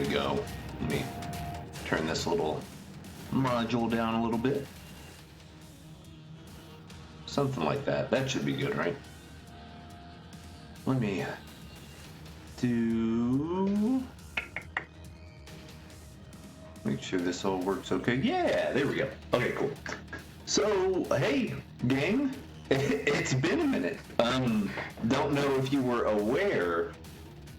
we go. Let me turn this little module down a little bit. Something like that. That should be good, right? Let me make sure this all works okay. Yeah, there we go. Okay, cool. So, hey, gang, it's been a minute. Don't know if you were aware,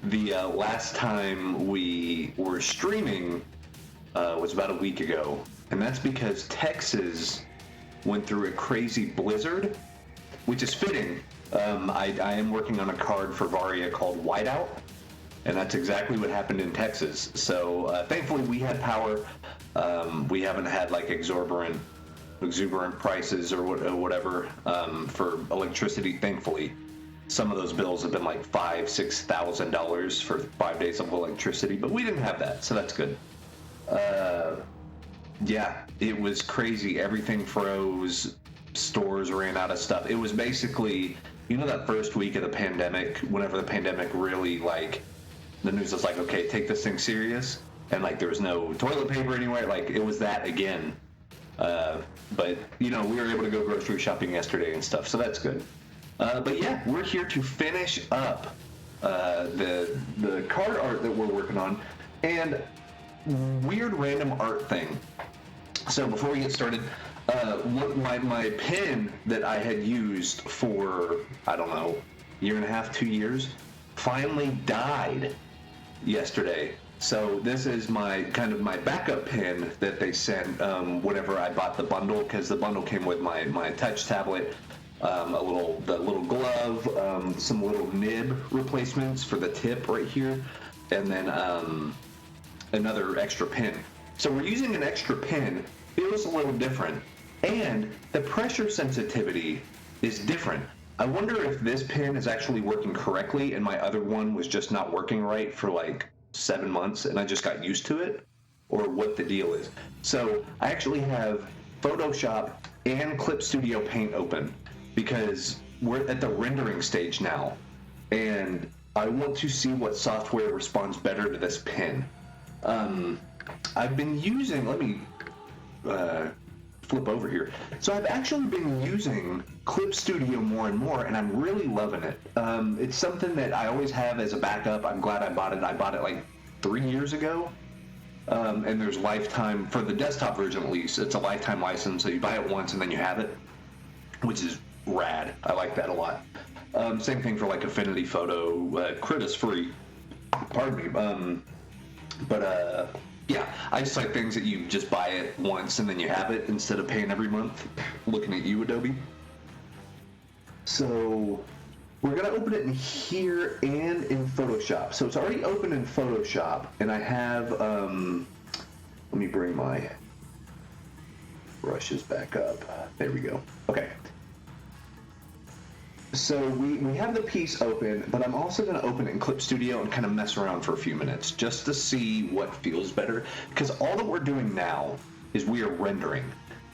the last time we were streaming was about a week ago, and that's because Texas went through a crazy blizzard, which is fitting. I am working on a card for Varia called Whiteout, and that's exactly what happened in Texas. So thankfully we had power. We haven't had like exuberant prices or whatever for electricity, thankfully. Some of those bills have been like $5,000-$6,000 for 5 days of electricity, but we didn't have that, so that's good. Yeah, it was crazy. Everything froze. Stores ran out of stuff. It was basically, you know, that first week of the pandemic, whenever the pandemic really, like, the news was like, okay, take this thing serious, and like there was no toilet paper anywhere. Like, it was that again. But you know, we were able to go grocery shopping yesterday and stuff, so that's good. But yeah, we're here to finish up the card art that we're working on, and weird random art thing. So before we get started, my pen that I had used for, I don't know, year and a half, 2 years, finally died yesterday. So this is my kind of my backup pen that they sent whenever I bought the bundle, because the bundle came with my touch tablet, the little glove, some little nib replacements for the tip right here, and then another extra pen. So we're using an extra pen. Feels a little different, and the pressure sensitivity is different. I wonder if this pen is actually working correctly and my other one was just not working right for like 7 months and I just got used to it, or what the deal is. So I actually have Photoshop and Clip Studio Paint open because we're at the rendering stage now, and I want to see what software responds better to this pen. I've been using, let me flip over here. So I've actually been using Clip Studio more and more, and I'm really loving it. It's something that I always have as a backup. I'm glad I bought it. I bought it like 3 years ago, and there's lifetime, for the desktop version at least, it's a lifetime license, so you buy it once and then you have it, which is rad. I like that a lot. Same thing for like Affinity Photo. Crit is free. Pardon me. Yeah, I just like things that you just buy it once and then you have it instead of paying every month. Looking at you, Adobe. So we're going to open it in here and in Photoshop. So it's already open in Photoshop, and I have, let me bring my brushes back up. There we go. Okay. So we have the piece open, but I'm also going to open it in Clip Studio and kind of mess around for a few minutes just to see what feels better, because all that we're doing now is we are rendering.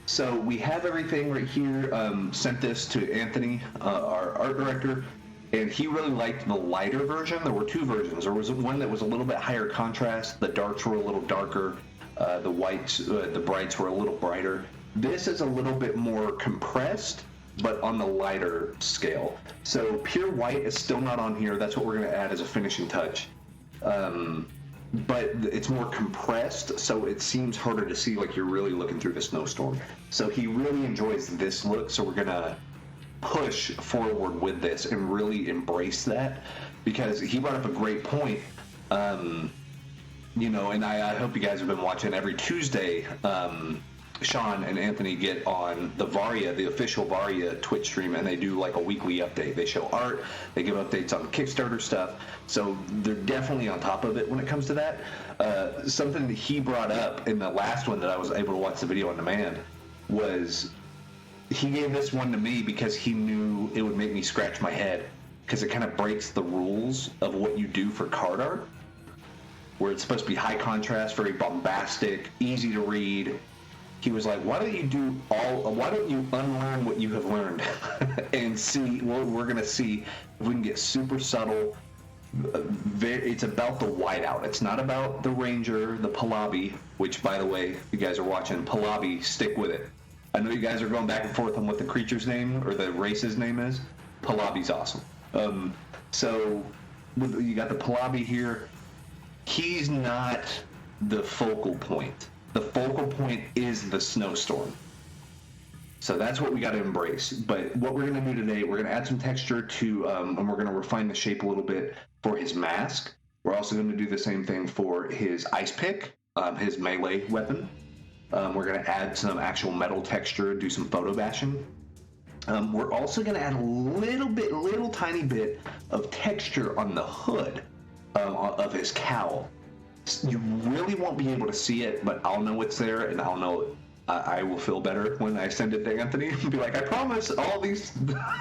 So we have everything right here. Sent this to Anthony, our art director, and he really liked the lighter version. There were two versions. There was one that was a little bit higher contrast. The darks were a little darker. The whites, the brights were a little brighter. This is a little bit more compressed, but on the lighter scale. So pure white is still not on here. That's what we're going to add as a finishing touch. But it's more compressed, so it seems harder to see, like you're really looking through the snowstorm. So he really enjoys this look, so we're going to push forward with this and really embrace that, because he brought up a great point. You know, and I hope you guys have been watching every Tuesday. Sean and Anthony get on the Varia, the official Varia Twitch stream, and they do like a weekly update. They show art, they give updates on Kickstarter stuff, so they're definitely on top of it when it comes to that. Something that he brought up in the last one that I was able to watch the video on demand was he gave this one to me because he knew it would make me scratch my head, because it kind of breaks the rules of what you do for card art, where it's supposed to be high contrast, very bombastic, easy to read. He was like, why don't you unlearn what you have learned and see, well, we're going to see if we can get super subtle it's about the whiteout. It's not about the ranger, the Pahlavi, which, by the way, if you guys are watching, Pahlavi, stick with it. I know you guys are going back and forth on what the creature's name or the race's name is. Pahlavi's awesome. So you got the Pahlavi here. He's not the focal point. The focal point is the snowstorm. So that's what we got to embrace. But what we're going to do today, we're going to add some texture to, and we're going to refine the shape a little bit for his mask. We're also going to do the same thing for his ice pick, his melee weapon. We're going to add some actual metal texture, do some photo bashing. We're also going to add a little tiny bit of texture on the hood of his cowl. You really won't be able to see it, but I'll know it's there, and I'll know I will feel better when I send it to Anthony and be like, I promise all these,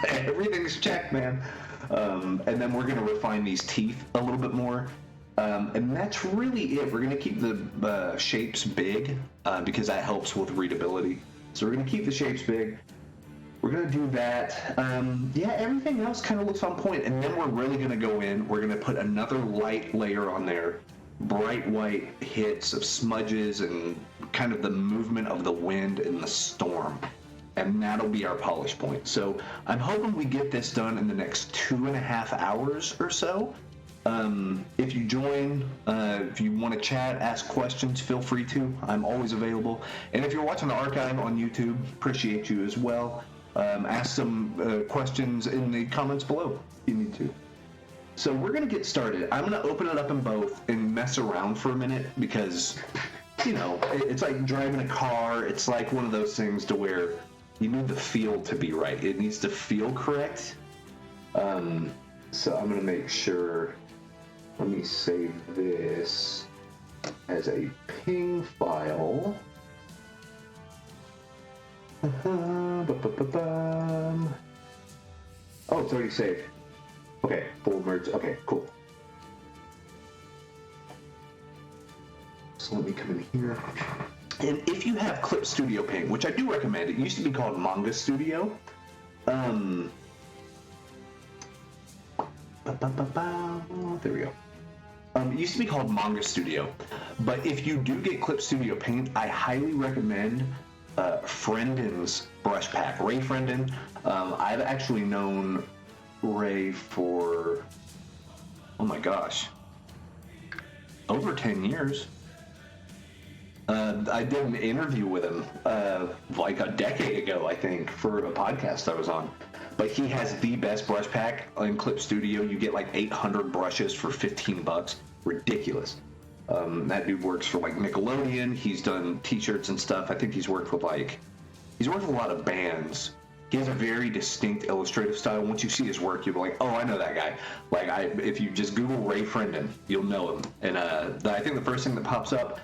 everything's checked, man. And then we're going to refine these teeth a little bit more. And that's really it. We're going to keep the shapes big because that helps with readability. So we're going to keep the shapes big. We're going to do that. Yeah, everything else kind of looks on point. And then we're really going to go in. We're going to put another light layer on there. Bright white hits of smudges and kind of the movement of the wind and the storm. And that'll be our polish point. So I'm hoping we get this done in the next 2.5 hours or so. If you join, if you want to chat, ask questions, feel free to. I'm always available. And if you're watching the archive on YouTube, appreciate you as well. Ask some questions in the comments below if you need to. So we're going to get started. I'm going to open it up in both and mess around for a minute because, you know, it's like driving a car. It's like one of those things to where you need the feel to be right. It needs to feel correct. So I'm going to make sure, let me save this as a ping file. Oh, it's already saved. Okay, full merge. Okay, cool. So let me come in here. And if you have Clip Studio Paint, which I do recommend, it used to be called Manga Studio. There we go. It used to be called Manga Studio. But if you do get Clip Studio Paint, I highly recommend Frienden's brush pack. Ray Frienden. I've actually known Ray for, oh my gosh, over 10 years. I did an interview with him like a decade ago, I think, for a podcast I was on. But he has the best brush pack in Clip Studio. You get like 800 brushes for $15. Ridiculous. That dude works for like Nickelodeon. He's done t-shirts and stuff. I think he's worked with a lot of bands. He has a very distinct illustrative style. Once you see his work, you'll be like, oh, I know that guy. If you just Google Ray Frienden, you'll know him. And I think the first thing that pops up,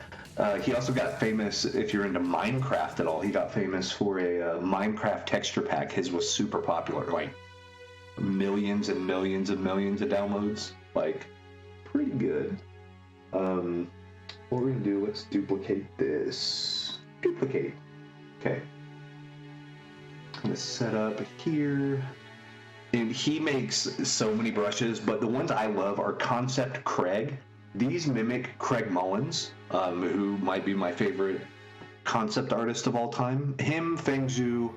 he also got famous, if you're into Minecraft at all, he got famous for a Minecraft texture pack. His was super popular, like millions and millions and millions of downloads. Like, pretty good. What we're going to do, let's duplicate this. Duplicate. Okay. I'm going to set up here. And he makes so many brushes, but the ones I love are Concept Craig. These mimic Craig Mullins, who might be my favorite concept artist of all time. Him, Feng Zhu,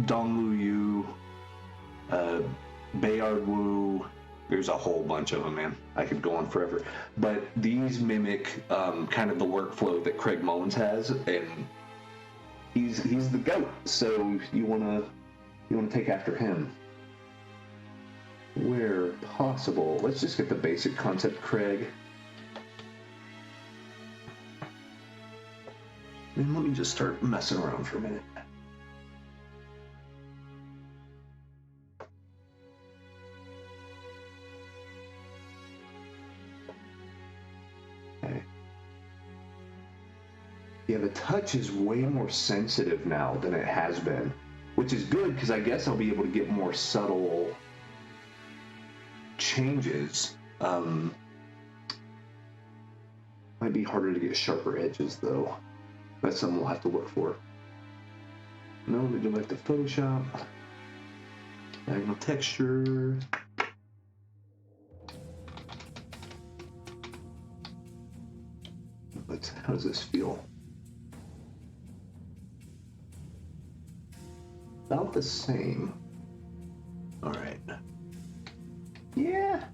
Dong Lu Yu, Bayard Wu. There's a whole bunch of them, man. I could go on forever. But these mimic kind of the workflow that Craig Mullins has, and he's the GOAT. So you wanna take after him where possible. Let's just get the basic Concept Craig. And let me just start messing around for a minute. Okay. Yeah, the touch is way more sensitive now than it has been, which is good because I guess I'll be able to get more subtle changes. Might be harder to get sharper edges though. That's something we'll have to look for. No, let me go back to Photoshop. Diagonal texture. How does this feel? About the same. All right. Yeah.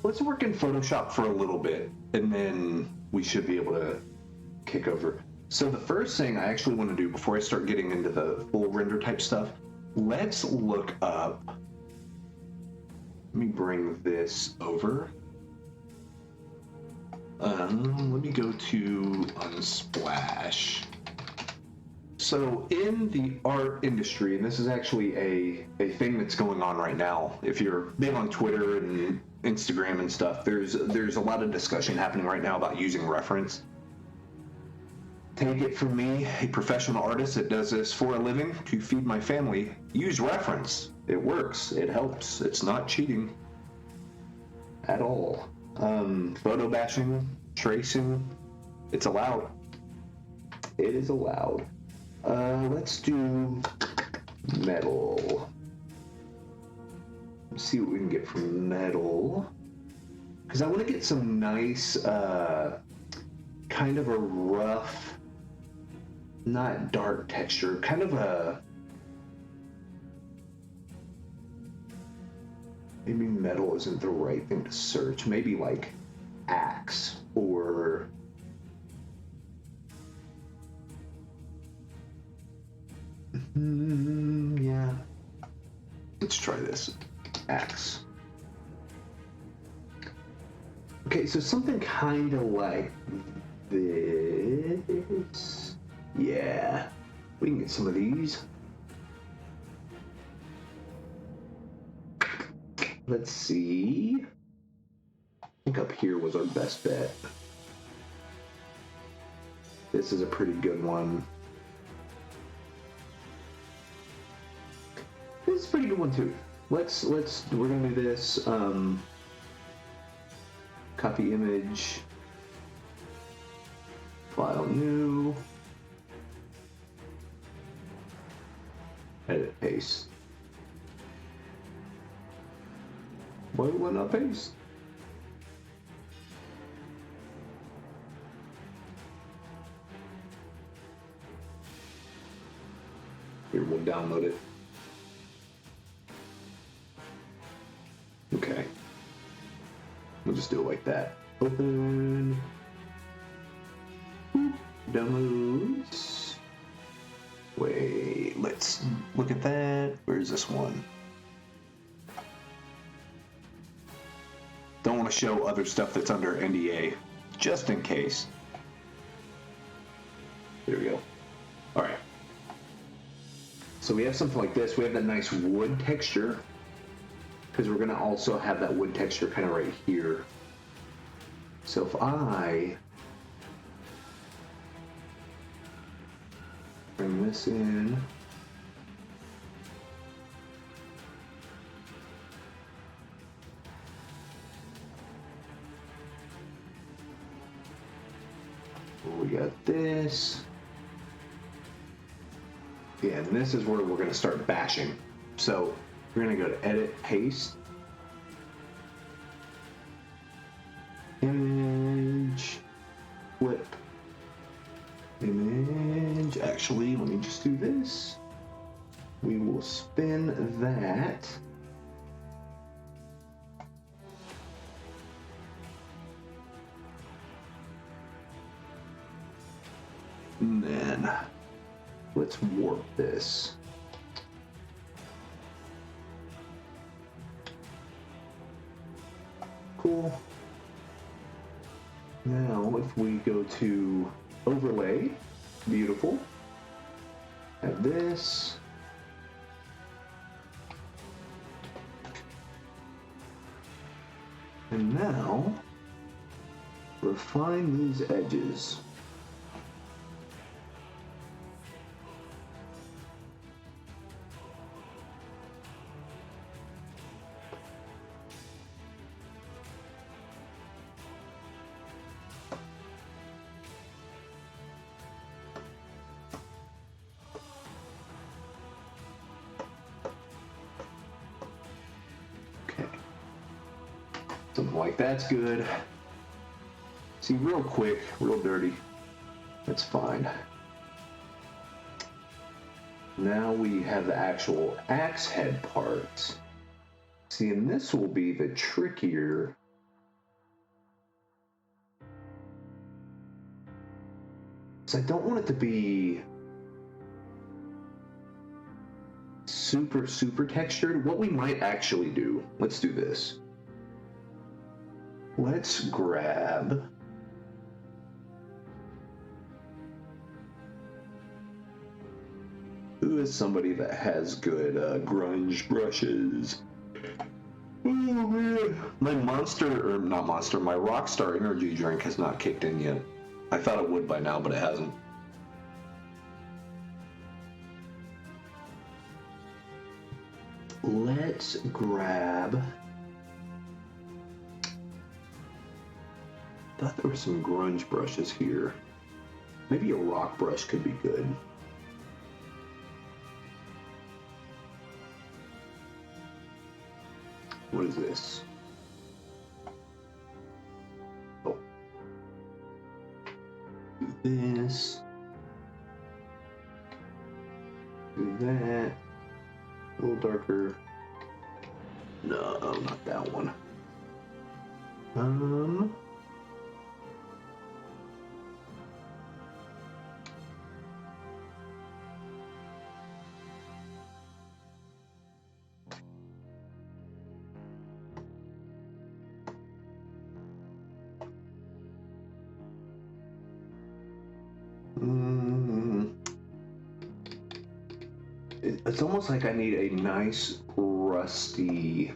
Let's work in Photoshop for a little bit, and then we should be able to kick over. So the first thing I actually want to do before I start getting into the full render type stuff, let's look up. Let me bring this over. Let me go to Unsplash. So in the art industry, and this is actually a thing that's going on right now, if you're big on Twitter and Instagram and stuff, there's a lot of discussion happening right now about using reference. Take it from me, a professional artist that does this for a living to feed my family. Use reference. It works. It helps. It's not cheating at all. Photo bashing, tracing, it's allowed. It is allowed. Let's do metal. Let's see what we can get from metal. Because I want to get some nice, kind of a rough, not dark texture, kind of a, maybe metal isn't the right thing to search. Maybe like axe or yeah. Let's try this. Axe. Okay, so something kind of like this. Yeah, we can get some of these. Let's see. I think up here was our best bet. This is a pretty good one. This is a pretty good one too. We're gonna do this. Copy image. File new. Edit paste. Why would not paste? Here, we'll download it. Okay. We'll just do it like that. Open. Downloads. Wait, let's look at that. Where's this one? Don't want to show other stuff that's under NDA, just in case. There we go. All right. So we have something like this. We have that nice wood texture, because we're going to also have that wood texture kind of right here. So if I bring this in, we got this. Yeah, and this is where we're going to start bashing. So we're going to go to edit, paste, image, flip, image. Actually, let me just do this. We will spin that. And then let's warp this. Cool. Now, if we go to overlay, beautiful. Add this. And now, refine these edges. Something like that's good. See, real quick, real dirty. That's fine. Now we have the actual axe head parts. See, and this will be the trickier. So I don't want it to be super textured. What we might actually do, let's do this. Let's grab who is somebody that has good grunge brushes. Oh man, my monster, or not monster, my Rockstar energy drink has not kicked in yet. I thought it would by now, but it hasn't. Let's grab. I thought there were some grunge brushes here. Maybe a rock brush could be good. What is this? Oh. Do this. Do that. A little darker. No, not that one. It's almost like I need a nice rusty.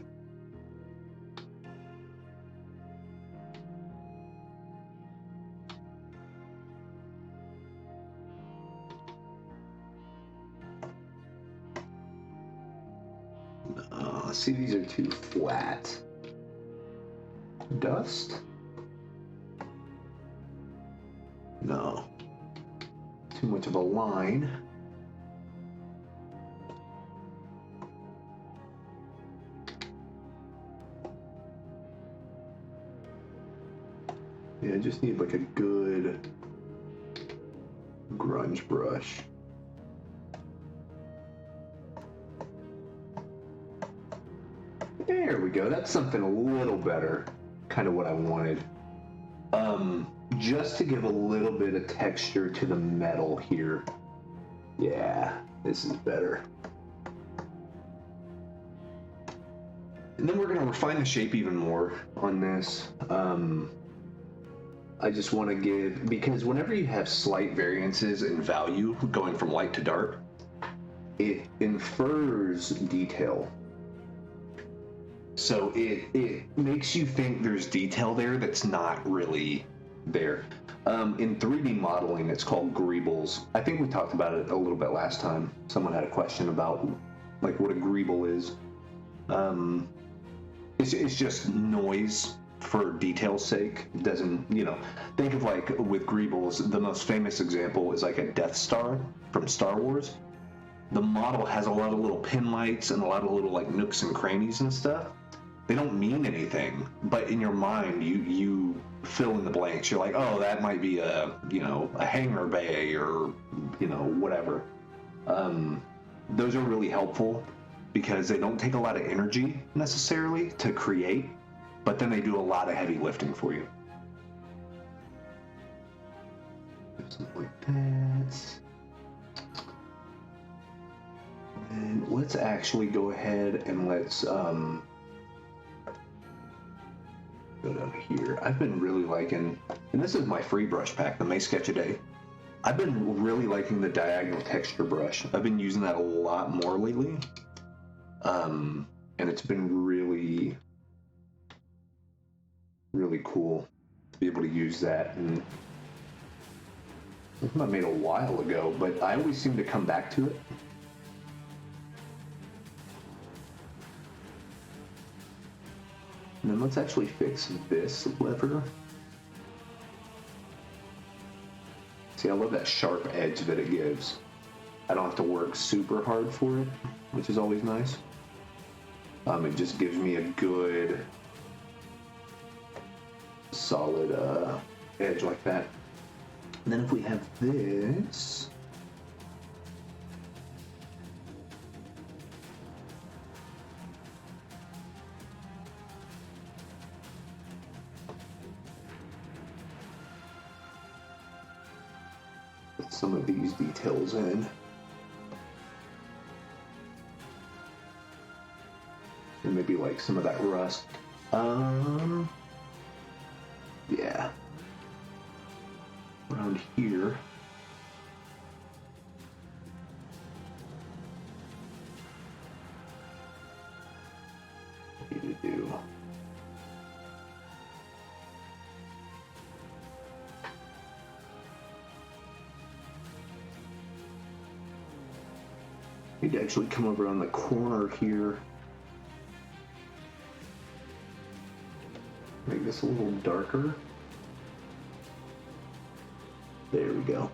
See, these are too flat. Dust? No. Too much of a line. Yeah, I just need like a good grunge brush. There we go. That's something a little better. Kind of what I wanted. Just to give a little bit of texture to the metal here. Yeah, this is better. And then we're going to refine the shape even more on this. I just want to give, because whenever you have slight variances in value going from light to dark, it infers detail. So it makes you think there's detail there that's not really there. In 3D modeling, it's called greebles. I think we talked about it a little bit last time. Someone had a question about like what a greeble is. It's just noise for detail's sake. It doesn't, think of like with greebles, the most famous example is like a Death Star from Star Wars. The model has a lot of little pin lights and a lot of little like nooks and crannies and stuff. They don't mean anything, but in your mind, you fill in the blanks. You're like, oh, that might be a hangar bay or, whatever. Those are really helpful because they don't take a lot of energy necessarily to create, but then they do a lot of heavy lifting for you. Something like that. And let's actually go ahead and let's go down here. I've been really liking, and this is my free brush pack, the May Sketch a Day. I've been really liking the diagonal texture brush. I've been using that a lot more lately. And it's been really, really cool to be able to use that. And I made a while ago, but I always seem to come back to it. And then let's actually fix this lever. See, I love that sharp edge that it gives. I don't have to work super hard for it, which is always nice. It just gives me a good, solid edge like that. And then if we have this, put some of these details in. And maybe like some of that rust. Yeah. Around here. What do you do? Need to actually come over on the corner here. Make this a little darker. There we go.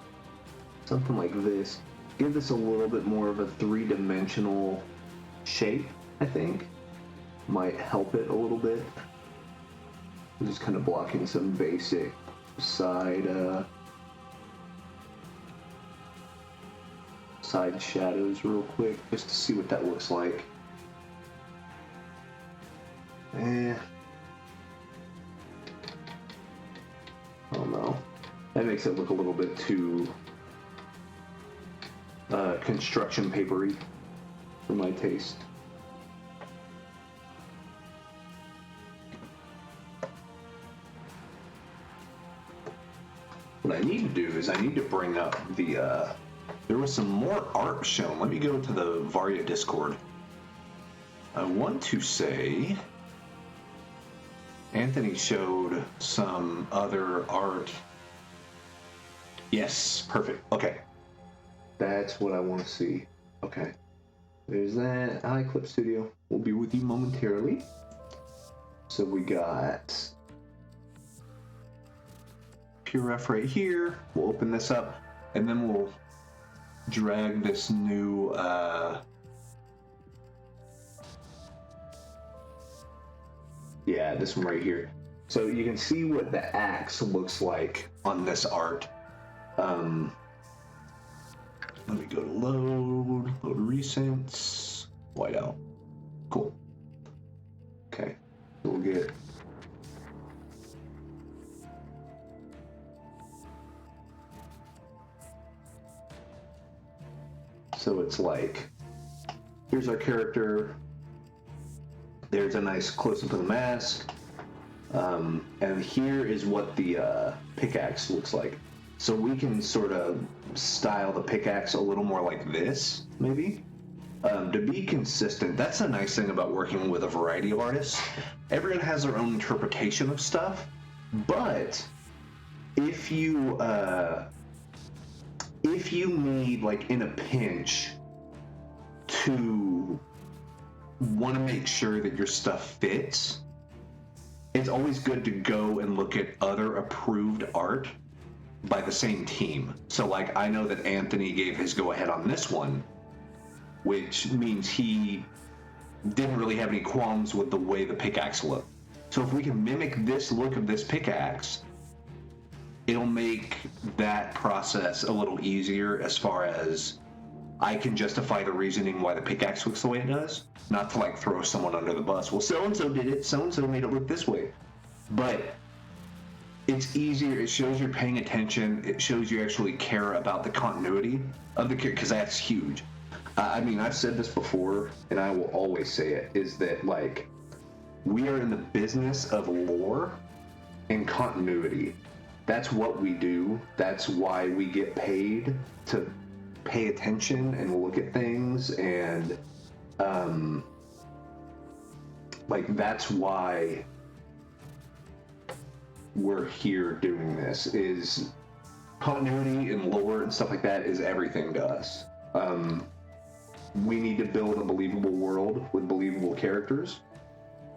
Something like this. Give this a little bit more of a three-dimensional shape, I think. Might help it a little bit. I'm just kind of blocking some basic side shadows real quick, just to see what that looks like. I don't know. That makes it look a little bit too construction papery for my taste. What I need to do is I need to bring up the, there was some more art shown. Let me go to the Varia Discord. I want to say Anthony showed some other art. Yes, perfect. Okay. That's what I want to see. Okay. There's that. iClip Studio. We'll be with you momentarily. So we got PureRef right here. We'll open this up and then we'll drag this new yeah, this one right here. So you can see what the axe looks like on this art. Let me go to load recents, whiteout. Cool. Okay, so we'll get so it's like, here's our character. There's a nice close-up of the mask. And here is what the pickaxe looks like. So we can sort of style the pickaxe a little more like this, maybe. To be consistent, that's a nice thing about working with a variety of artists. Everyone has their own interpretation of stuff, but if you need, like in a pinch, to want to make sure that your stuff fits, it's always good to go and look at other approved art by the same team. So like, I know that Anthony gave his go-ahead on this one, which means he didn't really have any qualms with the way the pickaxe looked. So if we can mimic this look of this pickaxe, it'll make that process a little easier as far as I can justify the reasoning why the pickaxe looks the way it does. Not to like throw someone under the bus. Well, so-and-so did it, so-and-so made it look this way. But it's easier, it shows you're paying attention, it shows you actually care about the continuity of the character, because that's huge. I mean, I've said this before, and I will always say it, is that, like, we are in the business of lore and continuity. That's what we do. That's why we get paid to pay attention and look at things, and, like, that's why we're here doing this, is continuity and lore and stuff like that is everything to us. We need to build a believable world with believable characters,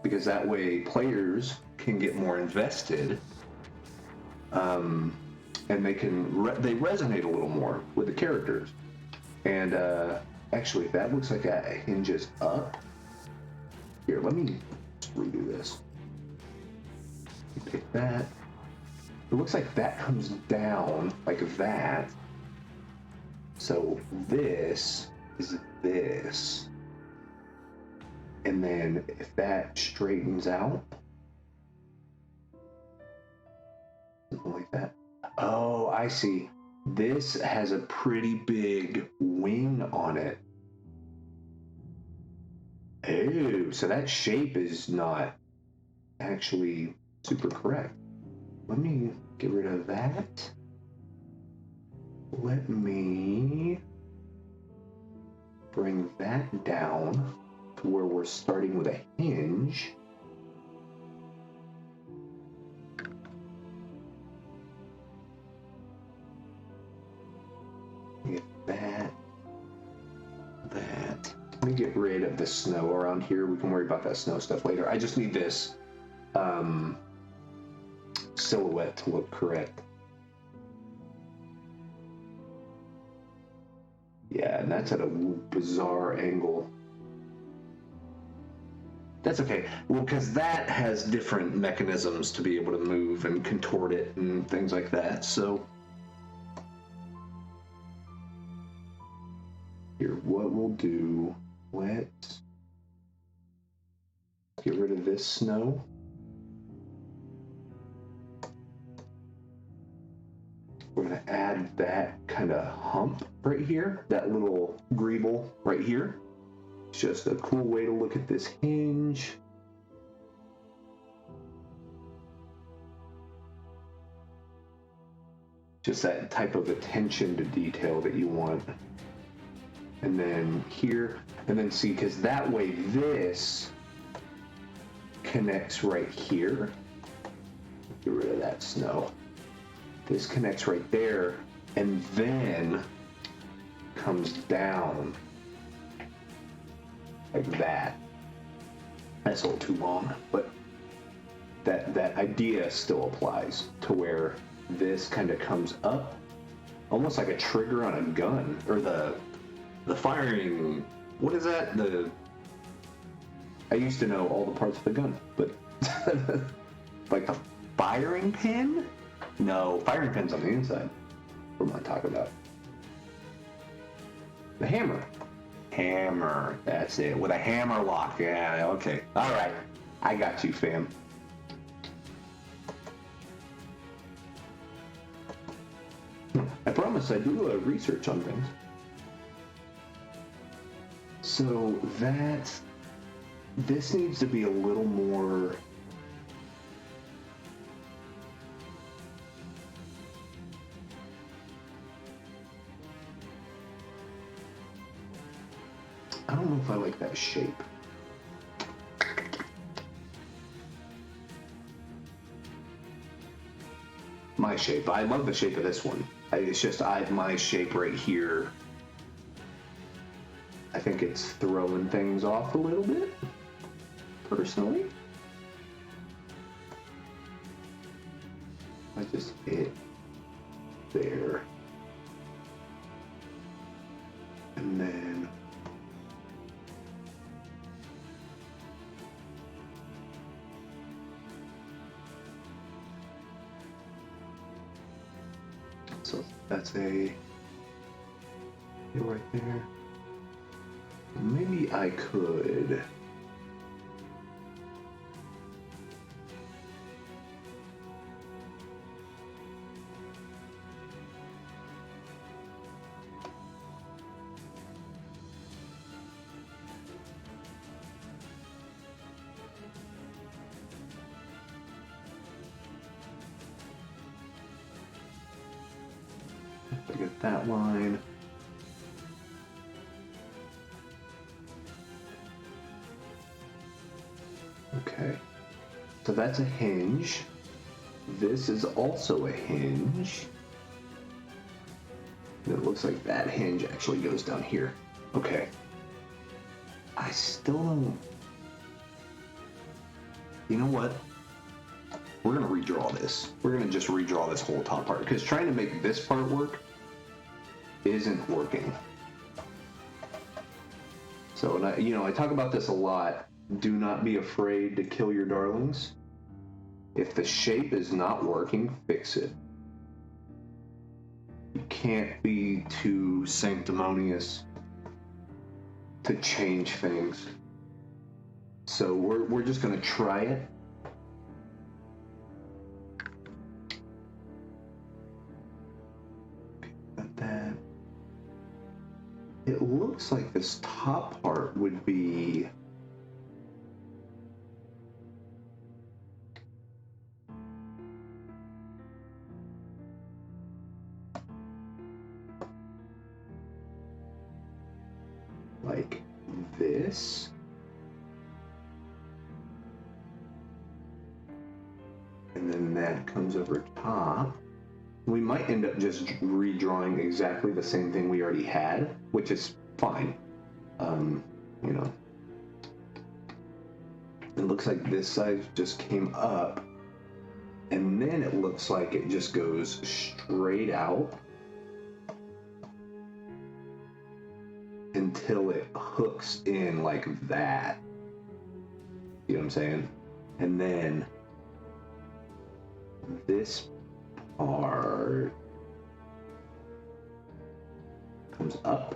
because that way players can get more invested, and they resonate a little more with the characters. And actually, that looks like that hinges up. Here, let me redo this. Pick that. it looks like that comes down like that. So this is this. And then if that straightens out, something like that. Oh, I see. This has a pretty big wing on it. Oh, so that shape is not actually super correct. Let me get rid of that. Let me bring that down to where we're starting with a hinge. Get that. Let me get rid of the snow around here. We can worry about that snow stuff later. I just need this silhouette to look correct. Yeah, and that's at a bizarre angle. That's okay. Well, because that has different mechanisms to be able to move and contort it and things like that. So here, what we'll do, let's get rid of this snow. We're going to add that kind of hump right here, that little greeble right here. It's just a cool way to look at this hinge. Just that type of attention to detail that you want. And then here, and then see, because that way this connects right here. Get rid of that snow. This connects right there, and then comes down like that. That's a little too long, but that idea still applies to where this kind of comes up, almost like a trigger on a gun, or the firing. What is that? I used to know all the parts of the gun, but like a firing pin. No, firing pin's on the inside. What am I talking about? The hammer. Hammer. That's it. With a hammer lock. Yeah, okay. All right. I got you, fam. I promise I do research on things. So this needs to be a little more... I don't know if I like that shape. My shape. I love the shape of this one. It's just my shape right here. I think it's throwing things off a little bit, personally. I just hit there. And then so that's a right there. Maybe I could get that line. Okay, so that's a hinge. This is also a hinge. And it looks like that hinge actually goes down here. Okay. I still don't... You know what? We're going to redraw this. We're going to just redraw this whole top part, because trying to make this part work isn't working. So, and I talk about this a lot. Do not be afraid to kill your darlings. If the shape is not working, fix it. You can't be too sanctimonious to change things. So we're just gonna try it. Got that. It looks like this top part would be like this. And then that comes over top. We might end up just redrawing exactly the same thing we already had, which is fine. You know, it looks like this side just came up, and then it looks like it just goes straight out until it hooks in like that. You know what I'm saying? And then this part comes up,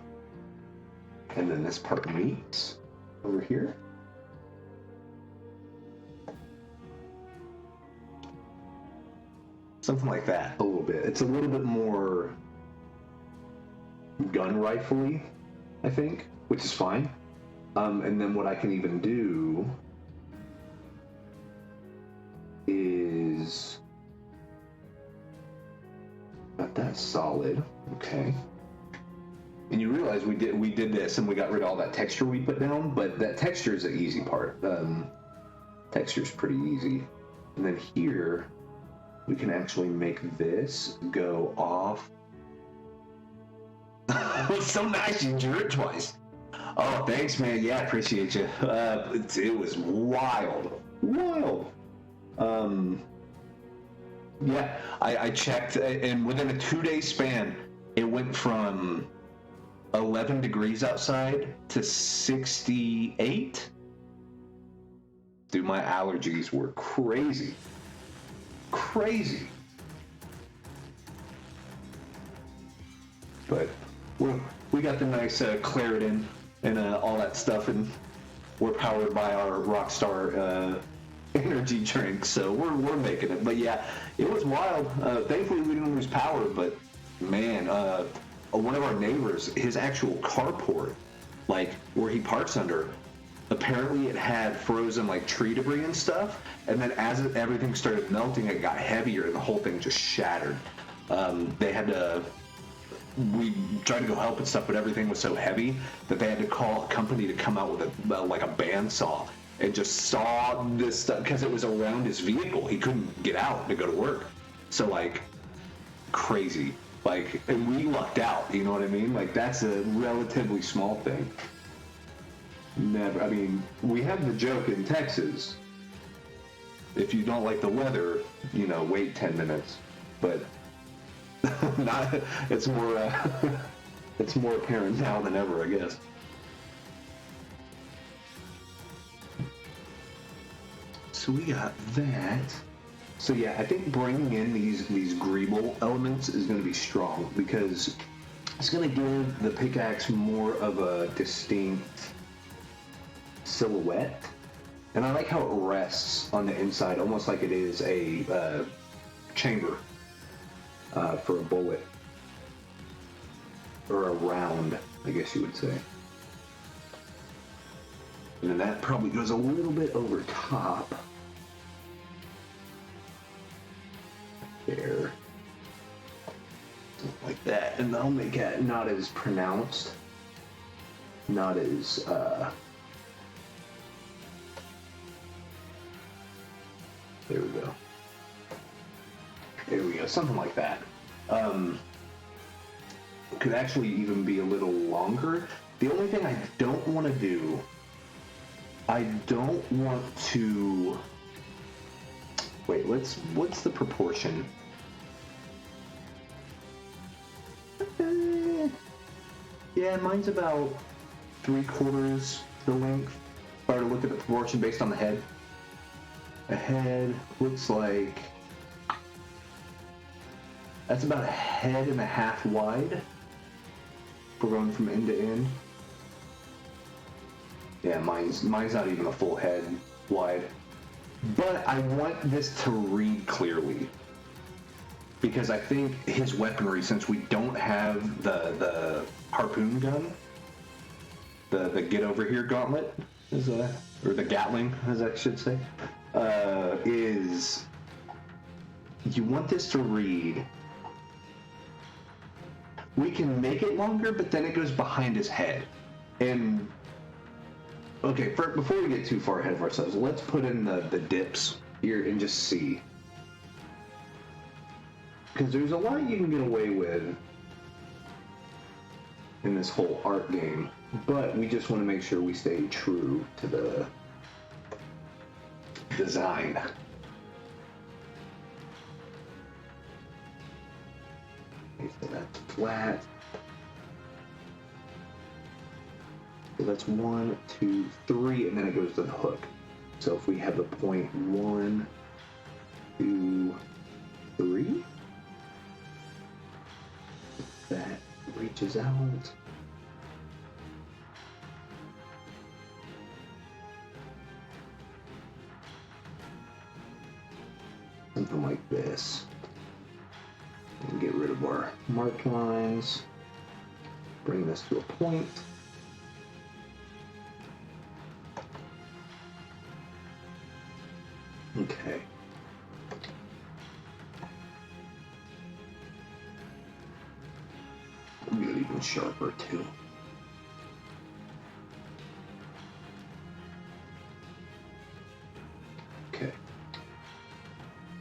and then this part meets over here. Something like that, a little bit. It's a little bit more gun rifle-y, I think, which is fine. And then what I can even do is got that solid, okay. And you realize we did this and we got rid of all that texture we put down, but that texture is the easy part. Texture's pretty easy. And then here, we can actually make this go off. It's so nice you drew it twice. Oh, thanks, man. Yeah, I appreciate you. It was wild. Yeah, I checked, and within a 2-day span, it went from 11 degrees outside to 68. Dude, my allergies were crazy. But we got the nice Claritin and all that stuff, and we're powered by our Rockstar energy drink, so we're making it. But yeah, it was wild. Thankfully, we didn't lose power, but man, one of our neighbors, his actual carport, like where he parks under, apparently it had frozen like tree debris and stuff, and then as everything started melting, it got heavier and the whole thing just shattered. We tried to go help and stuff, but everything was so heavy that they had to call a company to come out with a bandsaw and just saw this stuff because it was around his vehicle. He couldn't get out to go to work. So like crazy. Like, and we lucked out, you know what I mean? Like, that's a relatively small thing. Never, I mean, we have the joke in Texas, if you don't like the weather, you know, wait 10 minutes. But it's more apparent now than ever, I guess. So we got that. So yeah, I think bringing in these greeble elements is going to be strong because it's going to give the pickaxe more of a distinct silhouette. And I like how it rests on the inside, almost like it is a chamber for a bullet. Or a round, I guess you would say. And then that probably goes a little bit over top. There. Like that. And I'll make it not as pronounced. Not as, there we go. There we go. Something like that. Could actually even be a little longer. The only thing I don't want to do, I don't want to, wait, what's the proportion? Yeah, mine's about 3/4 the length. If I were to look at the proportion based on the head. a head. Looks like that's about a head and a half wide. We're going from end to end. Yeah, mine's not even a full head wide. But I want this to read clearly. Because I think his weaponry, since we don't have the harpoon gun, the get over here gauntlet, or the Gatling, as I should say, is you want this to read. We can make it longer, but then it goes behind his head. And okay, before we get too far ahead of ourselves, let's put in the dips here and just see. Because there's a lot you can get away with in this whole art game, but we just want to make sure we stay true to the design. Okay, so that's flat. So that's 1, 2, 3, and then it goes to the hook. So if we have the point 1, 2, 3, that reaches out. Something like this. And get rid of our mark lines. Bring this to a point. Okay. We'll get even sharper too. Okay.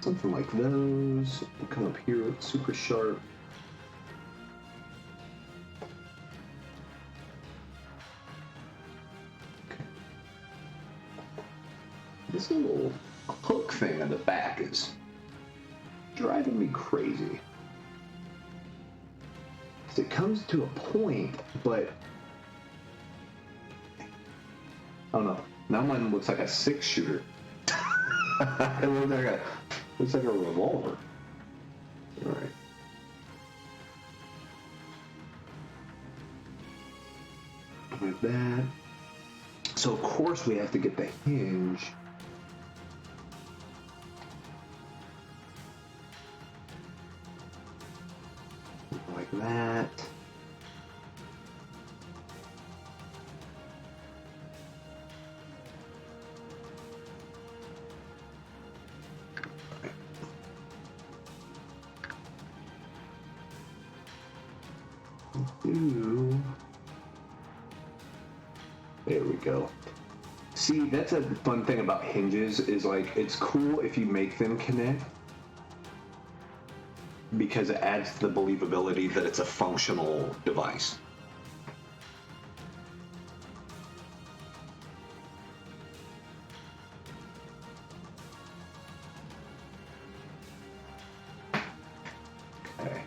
Something like those. We'll come up here with super sharp. Okay. This little hook thing on the back is driving me crazy. It comes to a point, but I don't know. Now mine looks like a 6-shooter. It looks like a revolver. All right. Like that. So of course we have to get the hinge. Like that. There we go. See, that's a fun thing about hinges is like it's cool if you make them connect because it adds to the believability that it's a functional device. Okay.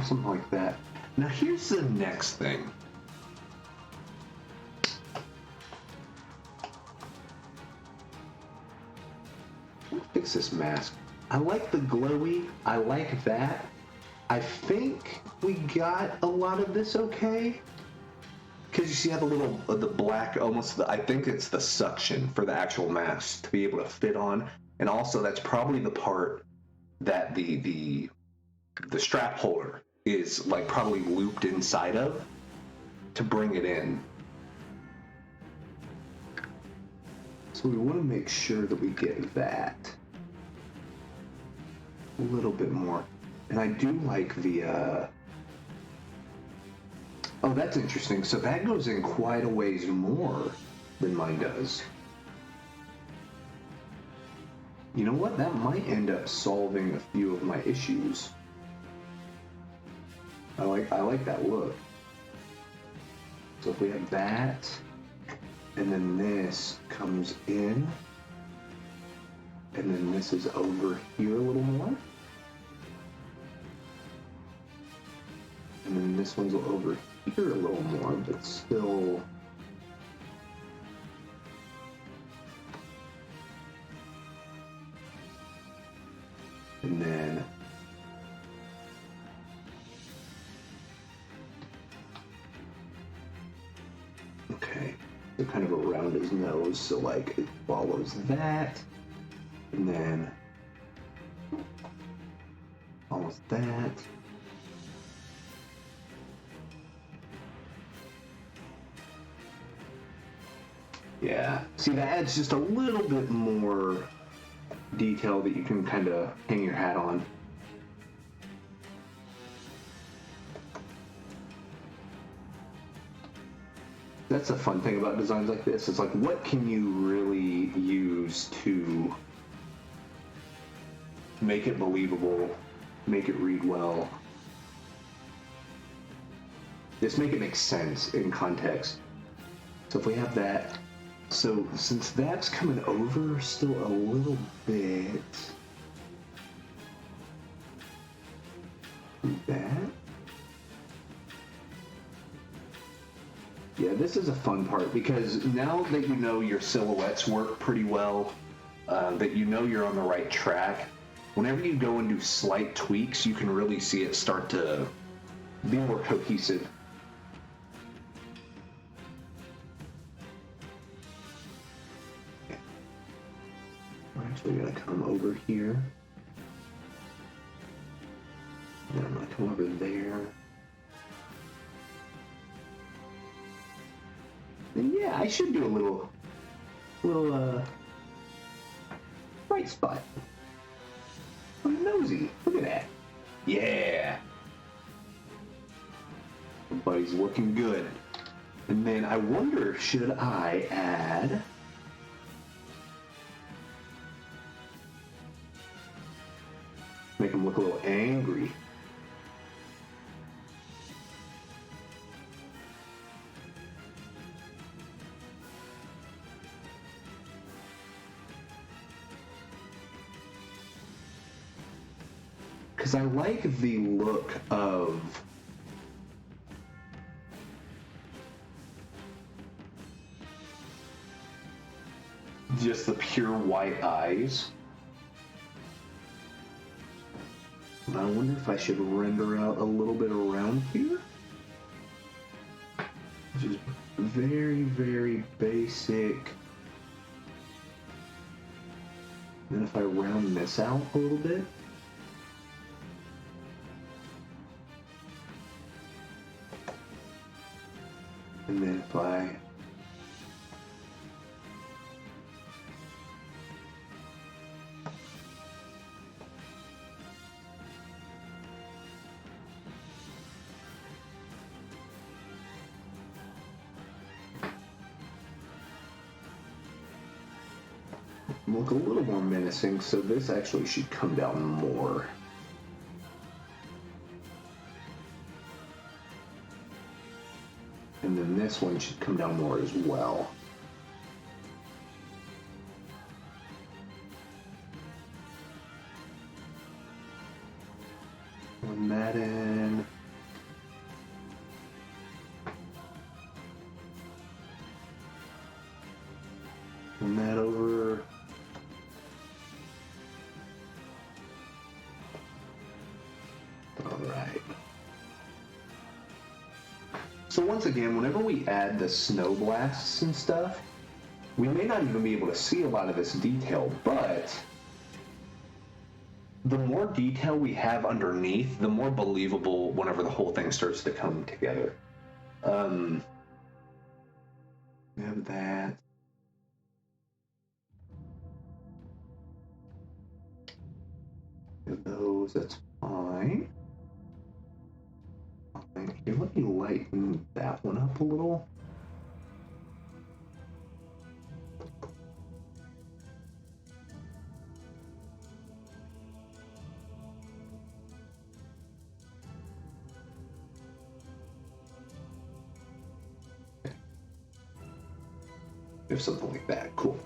Something like that. Now here's the next thing. Let's fix this mask. I like the glowy. I like that. I think we got a lot of this okay. Because you see how the black, I think it's the suction for the actual mask to be able to fit on. And also that's probably the part that the strap holder is like probably looped inside of to bring it in. So we want to make sure that we get that a little bit more. And I do like the oh, that's interesting. So that goes in quite a ways more than mine does. You know what? That might end up solving a few of my issues. I like that look. So if we have that, and then this comes in, and then this is over here a little more, and then this one's over here a little more, but still. And then okay, so kind of around his nose, so like it follows that, and then follows that. Yeah, see, that adds just a little bit more detail that you can kind of hang your hat on. That's a fun thing about designs like this. It's like, what can you really use to make it believable, make it read well, just make it make sense in context. So if we have that, so since that's coming over still a little bit, do that. Yeah, this is a fun part because now that you know your silhouettes work pretty well, that you know you're on the right track, whenever you go and do slight tweaks, you can really see it start to be more cohesive. Okay. We're actually going to come over here. And I'm going to come over there. And yeah, I should do a little bright spot. I'm nosy. Look at that. Yeah. Everybody's looking good. And then I wonder, should I add make him look a little angry? Because I like the look of just the pure white eyes. And I wonder if I should render out a little bit around here. Just very, very basic. And then if I round this out a little bit. And then if I look a little more menacing, so this actually should come down more. And then this one should come down more as well. Run that in. Run that over. All right. So once again, whenever we add the snow blasts and stuff, we may not even be able to see a lot of this detail, but the more detail we have underneath, the more believable whenever the whole thing starts to come together. We have that. We have those, that's fine. Here, let me lighten that one up a little. Or something like that. Cool.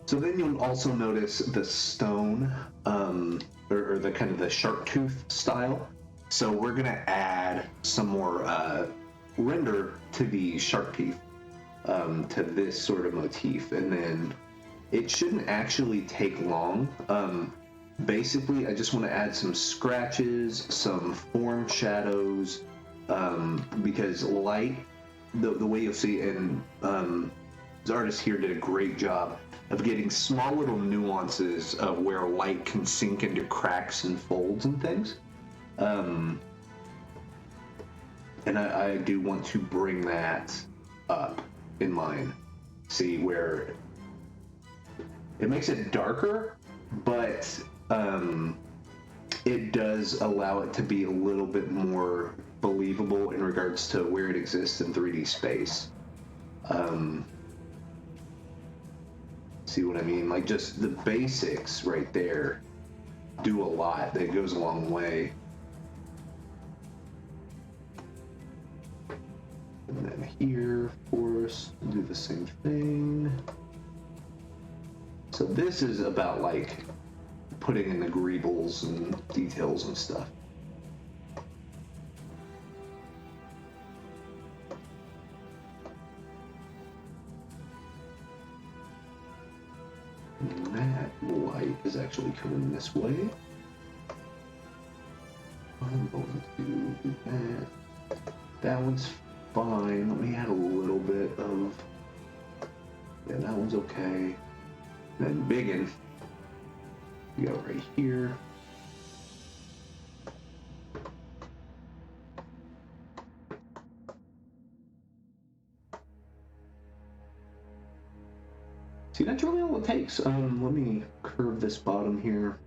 So then you'll also notice the stone, or the kind of the shark tooth style. So we're gonna add some more render to the shark teeth, to this sort of motif, and then it shouldn't actually take long. basically, I just want to add some scratches, some form shadows, because light, the way you'll see, and the artist here did a great job of getting small little nuances of where light can sink into cracks and folds and things. And I do want to bring that up in mine. See where it makes it darker, but it does allow it to be a little bit more believable in regards to where it exists in 3D space. See what I mean? Like, just the basics right there do a lot. That goes a long way. And then here, of course, do the same thing. So this is about, like, putting in the greebles and details and stuff. And that light is actually coming this way. I'm going to do that. That one's fine. Let me add a little bit of... Yeah, that one's okay. Then biggin. You go right here. See, that's really all it takes. Let me curve this bottom here.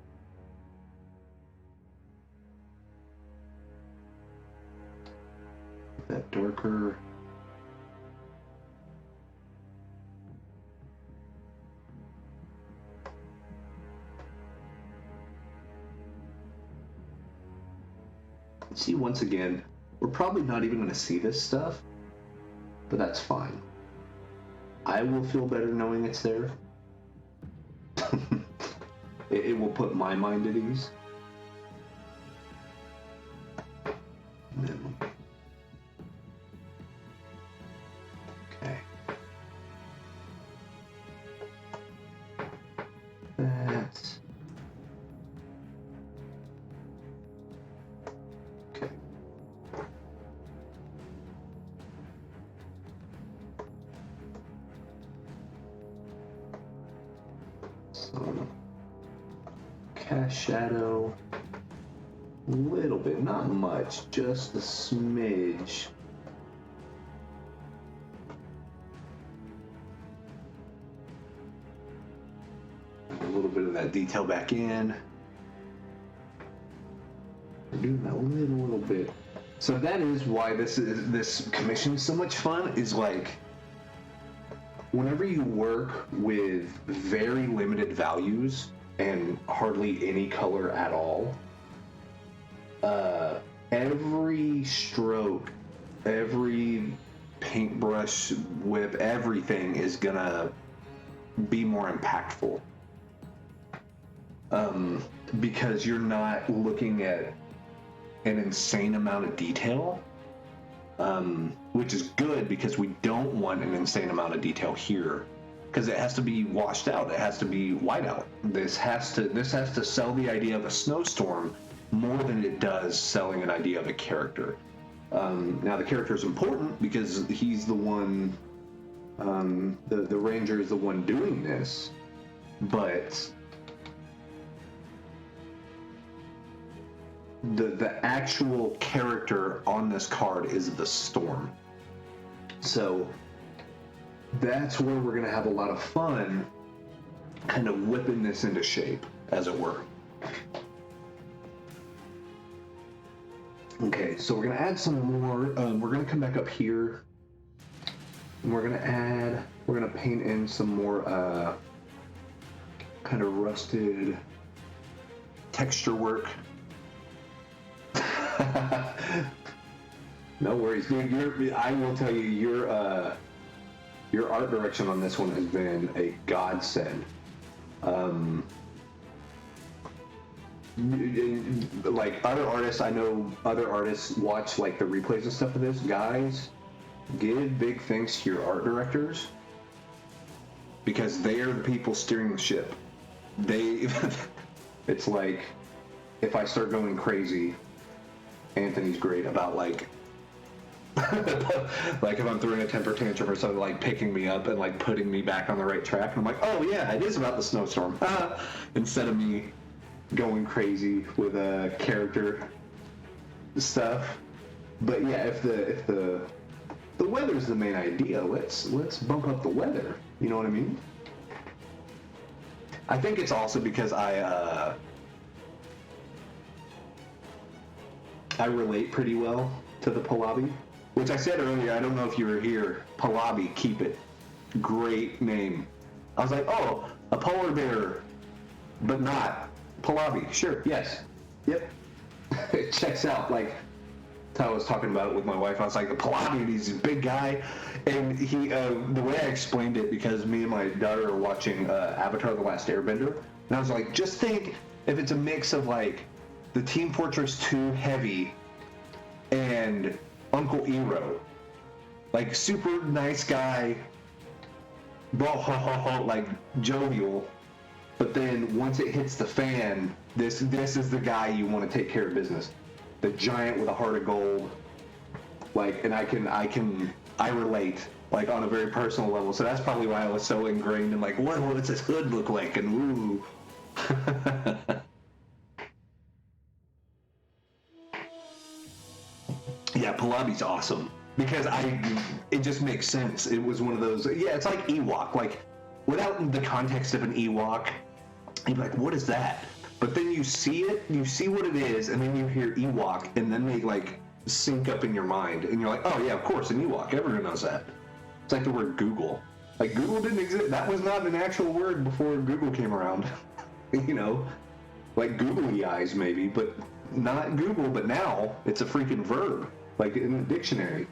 That darker. See, once again, we're probably not even going to see this stuff, but that's fine. I will feel better knowing it's there. It will put my mind at ease. And then, okay. That's... Okay. So, cast shadow, a little bit, not much, just a smidge. A little bit of that detail back in. We're doing that little bit. So that is why this commission is so much fun, is like, whenever you work with very limited values and hardly any color at all, every stroke, every paintbrush whip, everything is gonna be more impactful. Because you're not looking at an insane amount of detail, which is good because we don't want an insane amount of detail here, because it has to be washed out. It has to be white out. This has to sell the idea of a snowstorm more than it does selling an idea of a character. Now the character is important because he's the one, the ranger is the one doing this, but the actual character on this card is the storm. So that's where we're going to have a lot of fun kind of whipping this into shape, as it were. Okay, so we're going to add some more. We're going to come back up here, and we're going to paint in some more kind of rusted texture work. No worries, dude. I will tell you, your art direction on this one has been a godsend. Like other artists, I know other artists watch like the replays and stuff of this. Guys, give big thanks to your art directors, because they are the people steering the ship. It's like if I start going crazy, Anthony's great about like like if I'm throwing a temper tantrum or something, like picking me up and like putting me back on the right track. And I'm like, oh yeah, it is about the snowstorm. Instead of me going crazy with character stuff. But yeah, if the weather's the main idea, let's bump up the weather. You know what I mean? I think it's also because I relate pretty well to the Pahlavi, which I said earlier. I don't know if you were here. Pahlavi, keep it. Great name. I was like, oh, a polar bear, but not Pahlavi. Sure, yes, yep. It checks out. Like, that's how I was talking about it with my wife. I was like, the Pahlavi, he's a big guy, and he. The way I explained it, because me and my daughter are watching Avatar: The Last Airbender, and I was like, just think if it's a mix of like the Team Fortress 2 Heavy and Uncle Iroh, like super nice guy, like jovial, but then once it hits the fan, this is the guy you want to take care of business. The giant with a heart of gold, like, and I relate like on a very personal level. So that's probably why I was so ingrained in like, what does this hood look like? And ooh. Yeah, Pahlavi's awesome because it just makes sense. It was one of those. Yeah, it's like Ewok. Like, without the context of an Ewok, you'd be like, what is that? But then you see it, you see what it is, and then you hear Ewok, and then they like sync up in your mind, and you're like, oh yeah, of course, an Ewok. Everyone knows that. It's like the word Google. Like, Google didn't exist. That was not an actual word before Google came around. You know, like googly eyes maybe, but not Google. But now it's a freaking verb, like in the dictionary.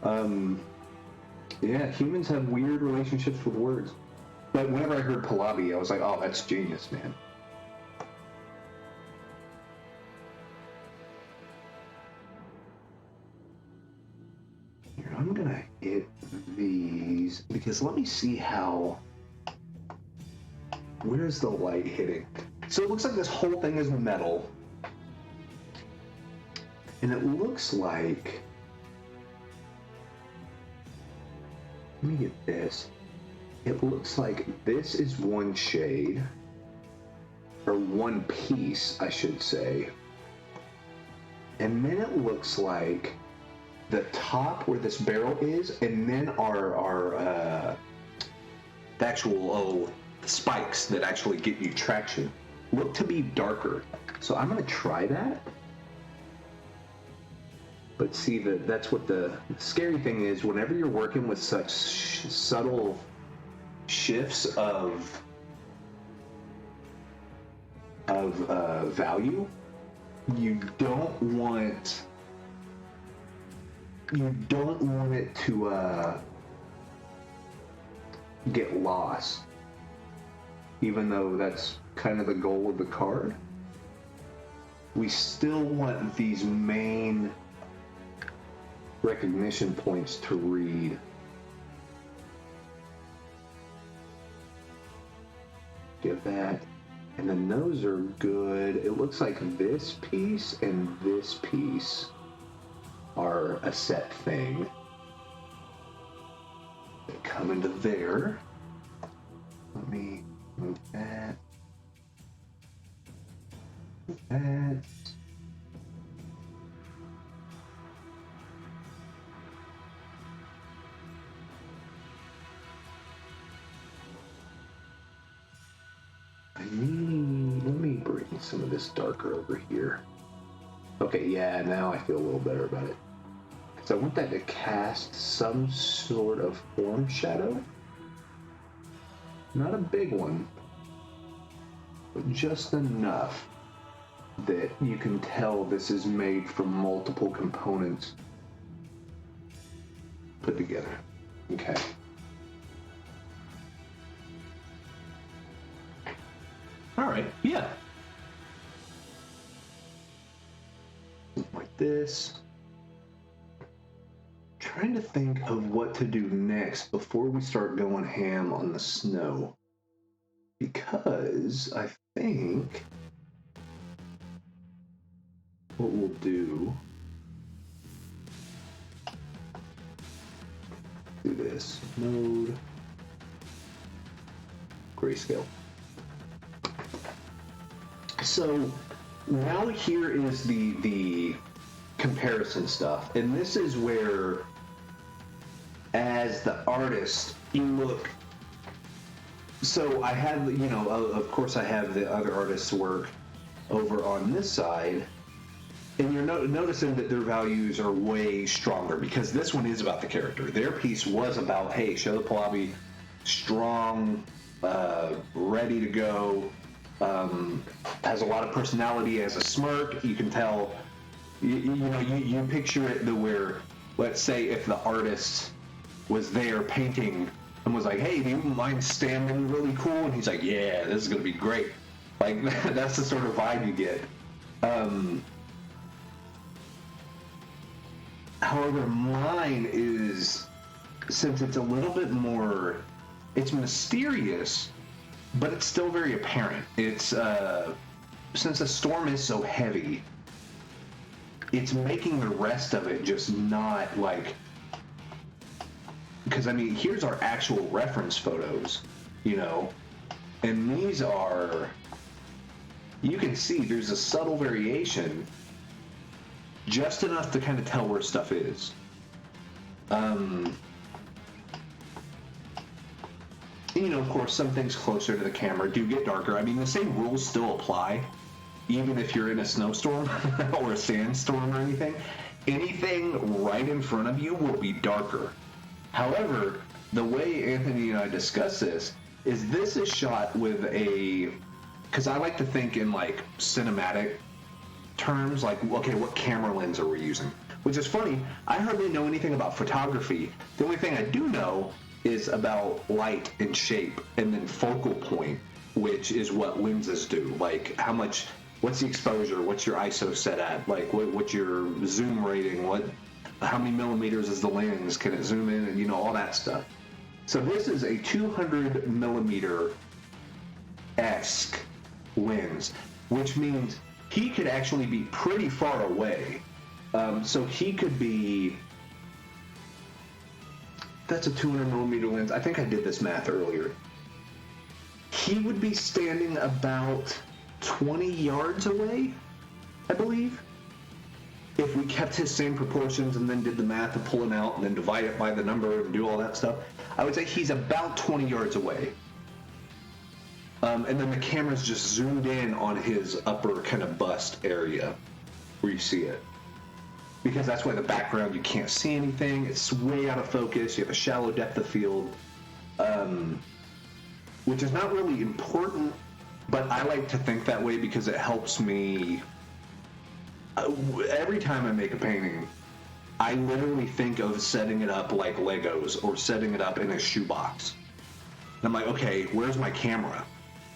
Yeah, humans have weird relationships with words. But whenever I heard Pahlavi, I was like, oh, that's genius, man. Here, I'm gonna hit these because let me see how. Where's the light hitting? So it looks like this whole thing is metal. And it looks like. Let me get this. It looks like this is one shade, or one piece, I should say. And then it looks like the top where this barrel is, and then our actual spikes that actually get you traction look to be darker. So I'm gonna try that. But see, that's what the scary thing is. Whenever you're working with such subtle shifts of value, you don't want it to get lost, even though that's kind of the goal of the card. We still want these main recognition points to read. Give that. And then those are good. It looks like this piece and this piece are a set thing. They come into there. Let me move that. Move that. Let me bring some of this darker over here. Okay, yeah, now I feel a little better about it. Because I want that to cast some sort of form shadow. Not a big one, but just enough that you can tell this is made from multiple components put together. Okay. All right, yeah. Like this. Trying to think of what to do next before we start going ham on the snow. because I think what we'll do this mode grayscale. So now here is the comparison stuff, and this is where, as the artist, you look. So I have, of course, I have the other artists' work over on this side, and you're noticing that their values are way stronger because this one is about the character. Their piece was about, hey, Show the Pahlavi, strong, ready to go, has a lot of personality, has a smirk. You can tell, you picture it where, let's say, if the artist was there painting and was like, hey, do you mind standing really cool? And he's like, yeah, this is going to be great. Like, that's the sort of vibe you get. However, mine is, since it's a little bit more, it's mysterious, but it's still very apparent. It's, since the storm is so heavy, it's making the rest of it just not like, because I mean, here's our actual reference photos, and these are, you can see there's a subtle variation, just enough to kind of tell where stuff is. Of course, some things closer to the camera do get darker. I mean, the same rules still apply, even if you're in a snowstorm or a sandstorm or anything. Anything right in front of you will be darker. However, the way Anthony and I discuss this is shot with because I like to think in like cinematic terms, like, okay, what camera lens are we using? Which is funny, I hardly know anything about photography. The only thing I do know is about light and shape, and then focal point, which is what lenses do. Like, what's the exposure? What's your ISO set at? Like, what's your zoom rating? How many millimeters is the lens? Can it zoom in? And all that stuff. So this is a 200 millimeter-esque lens, which means he could actually be pretty far away. So he could be, that's a 200 millimeter lens. I think I did this math earlier. He would be standing about 20 yards away, I believe. If we kept his same proportions and then did the math of pulling out and then divide it by the number and do all that stuff, I would say he's about 20 yards away. And then the camera's just zoomed in on his upper kind of bust area where you see it. Because that's why the background, you can't see anything. It's way out of focus. You have a shallow depth of field, which is not really important, but I like to think that way because it helps me. Every time I make a painting, I literally think of setting it up like Legos or setting it up in a shoebox. And I'm like, okay, where's my camera?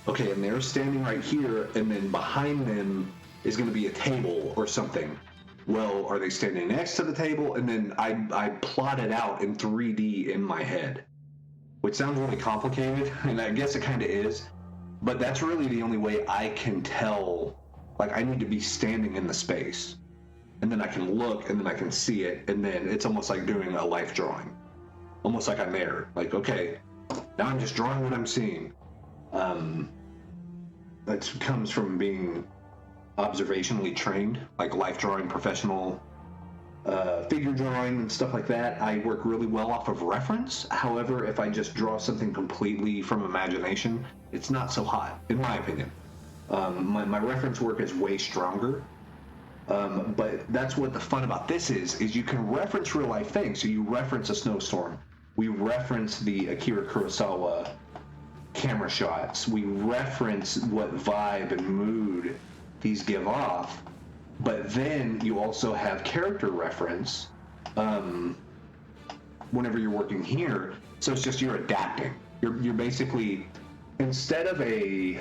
Okay, and they're standing right here, and then behind them is going to be a table or something. Well, are they standing next to the table? And then I plot it out in 3D in my head, which sounds really complicated, and I guess it kind of is, but that's really the only way I can tell. Like, I need to be standing in the space, and then I can look, and then I can see it, and then it's almost like doing a life drawing. Almost like I'm there. Like, okay, now I'm just drawing what I'm seeing. That comes from being observationally trained, like life drawing, professional figure drawing, and stuff like that. I work really well off of reference. However, if I just draw something completely from imagination, it's not so hot, in my opinion. My reference work is way stronger, but that's what the fun about this is you can reference real life things. So you reference a snowstorm. We reference the Akira Kurosawa camera shots. We reference what vibe and mood these give off, but then you also have character reference whenever you're working here. So it's just you're adapting. You're basically, instead of a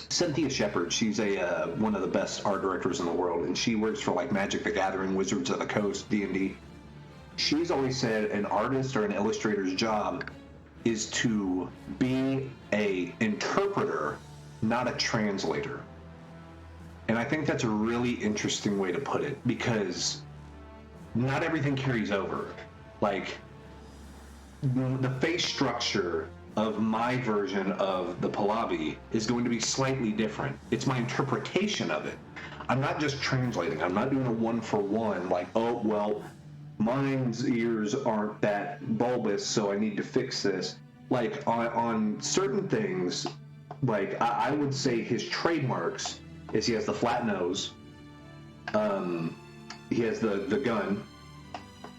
Cynthia Shepard, she's one of the best art directors in the world, and she works for like Magic the Gathering, Wizards of the Coast, D&D. She's always said an artist or an illustrator's job is to be a interpreter, not a translator. And I think that's a really interesting way to put it, because not everything carries over. Like, the face structure of my version of the Pahlavi is going to be slightly different. It's my interpretation of it. I'm not just translating. I'm not doing a one-for-one, like, oh, well, mine's ears aren't that bulbous, so I need to fix this. Like, on certain things, like, I would say his trademarks is he has the flat nose, he has the gun,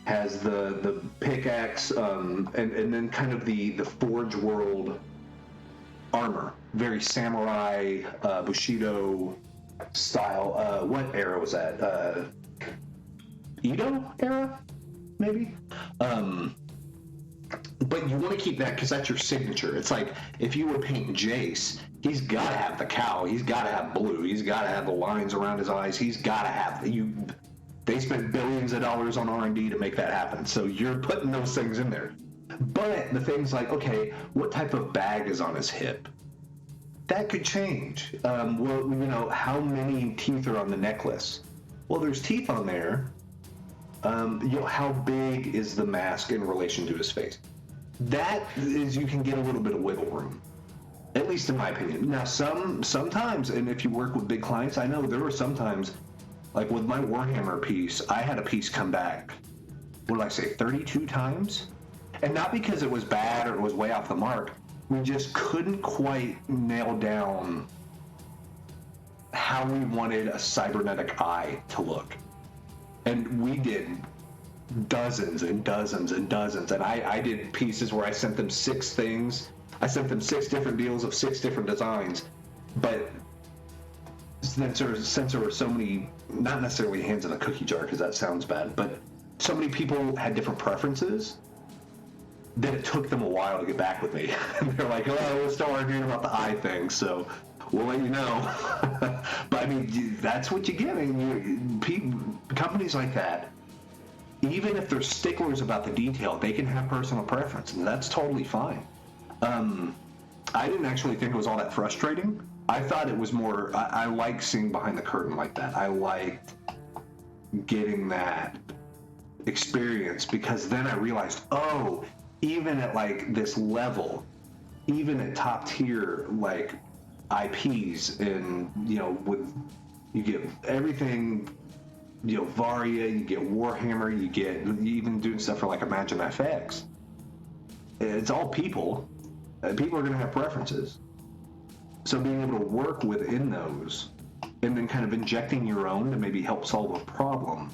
has the pickaxe, and then kind of the Forge World armor. Very samurai, Bushido style. What era was that? Edo era? Maybe? But you want to keep that because that's your signature. It's like if you were painting Jace, he's got to have the cowl. He's got to have blue. He's got to have the lines around his eyes. He's got to have you. They spent billions of dollars on R&D to make that happen. So you're putting those things in there. But the things like, okay, what type of bag is on his hip? That could change. Well, you know, how many teeth are on the necklace? Well, there's teeth on there. You know, how big is the mask in relation to his face? That is, you can get a little bit of wiggle room, at least in my opinion. Now, sometimes, and if you work with big clients, I know there were sometimes, like with my Warhammer piece, I had a piece come back, what did I say, 32 times? And not because it was bad or it was way off the mark. We just couldn't quite nail down how we wanted a cybernetic eye to look. And we did dozens and dozens and dozens. And I did pieces where I sent them 6 things. I sent them 6 different deals of 6 different designs. But since there were so many, not necessarily hands in a cookie jar because that sounds bad, but so many people had different preferences that it took them a while to get back with me. And they're like, oh, we're still arguing about the eye thing, so we'll let you know. But I mean, that's what you get. I mean, companies like that, even if they're sticklers about the detail, they can have personal preference, and that's totally fine. I didn't actually think it was all that frustrating. I thought it was more, I like seeing behind the curtain like that. I liked getting that experience, because then I realized, oh, even at like this level, even at top tier like IPs, and you know, with you get everything, you know, Varia, you get Warhammer, you get even doing stuff for like Imagine FX. It's all people, and people are going to have preferences. So being able to work within those, and then kind of injecting your own to maybe help solve a problem,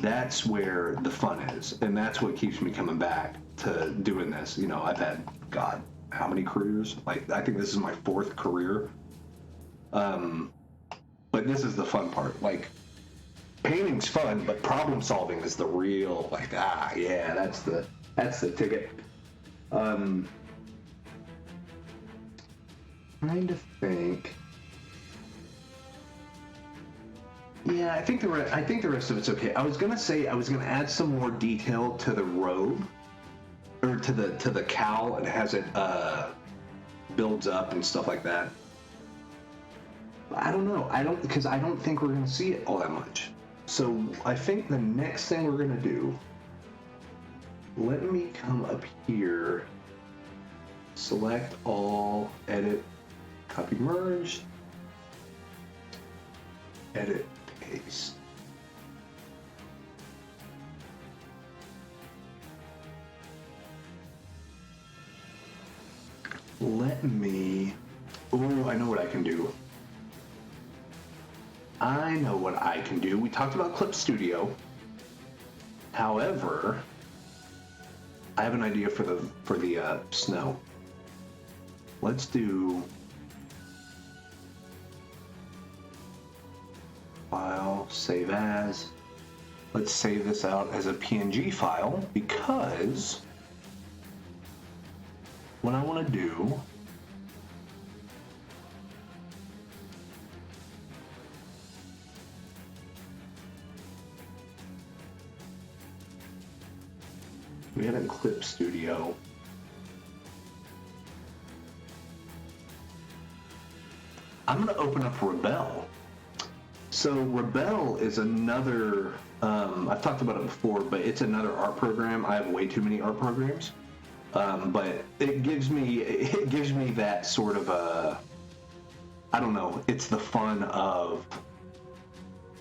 that's where the fun is, and that's what keeps me coming back to doing this. You know, I've had, God, how many careers? Like, I think this is my 4th career. But this is the fun part. Like, painting's fun, but problem solving is the real, like, yeah, that's the ticket. Trying to think. Yeah, I think the rest of it's okay. I was gonna add some more detail to the robe, or to the cowl, and has it builds up and stuff like that. But I don't know. Because I don't think we're gonna see it all that much. So I think the next thing we're gonna do. Let me come up here. Select all, edit, copy, merge, edit, paste. Let me, oh, I know what I can do. We talked about Clip Studio. However, I have an idea for the snow. Let's do file, save as. Let's save this out as a PNG file, because what I want to do we had a Clip Studio. I'm going to open up Rebel. So Rebel is another, I've talked about it before, but it's another art program. I have way too many art programs. But it gives me that sort of I don't know, it's the fun of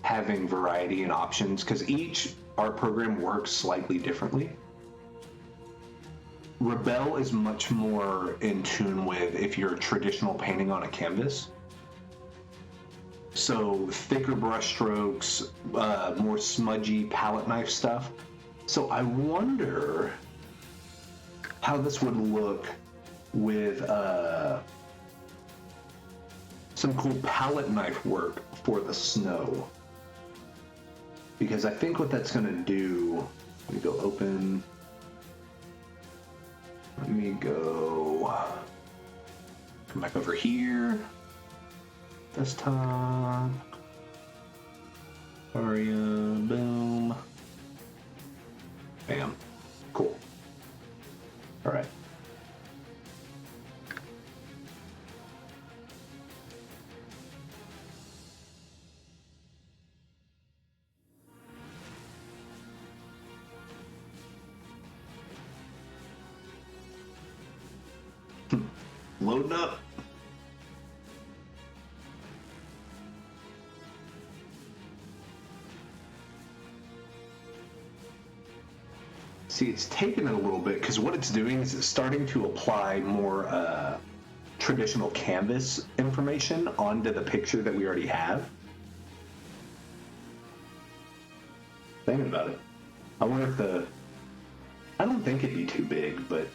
having variety and options, because each art program works slightly differently. Rebel is much more in tune with if you're traditional painting on a canvas. So thicker brush strokes, more smudgy palette knife stuff. So I wonder how this would look with some cool palette knife work for the snow. Because I think what that's gonna do, let me go open. Let me go come back over here. Desktop. Varia, boom. Bam. Cool. All right. Loading up. See, it's taken it a little bit because what it's doing is it's starting to apply more traditional canvas information onto the picture that we already have. Thinking about it. I wonder if I don't think it'd be too big, but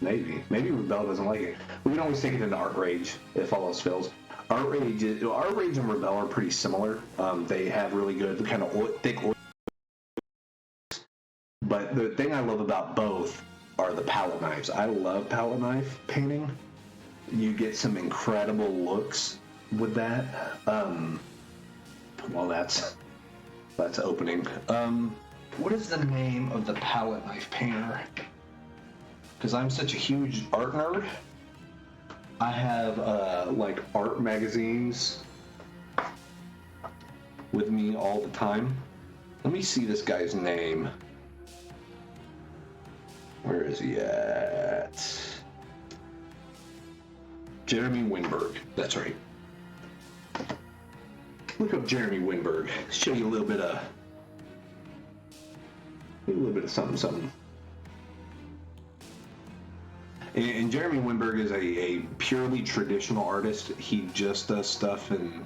maybe Rebel doesn't like it. We can always take it into Art Rage if all else fails. Art Rage and Rebel are pretty similar. They have really good kind of thick oil. But the thing I love about both are the palette knives. I love palette knife painting. You get some incredible looks with that. Well, that's opening. What is the name of the palette knife painter? Because I'm such a huge art nerd. I have like art magazines with me all the time. Let me see this guy's name. Where is he at? Jeremy Winberg. That's right. Look up Jeremy Winberg. Show you a little bit of something. And Jeremy Winberg is a purely traditional artist. He just does stuff and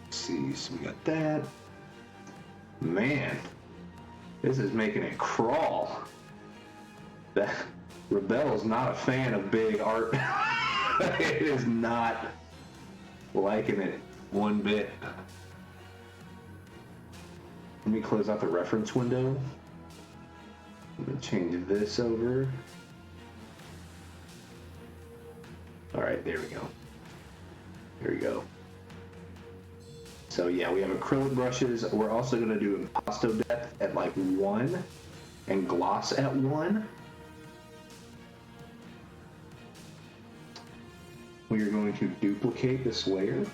see. So we got that. Man. This is making it crawl. That Rebel is not a fan of big art. It is not liking it one bit. Let me close out the reference window. I'm gonna change this over. All right, there we go. There we go. So yeah, we have acrylic brushes. We're also going to do impasto depth at like 1 and gloss at 1. We are going to duplicate this layer.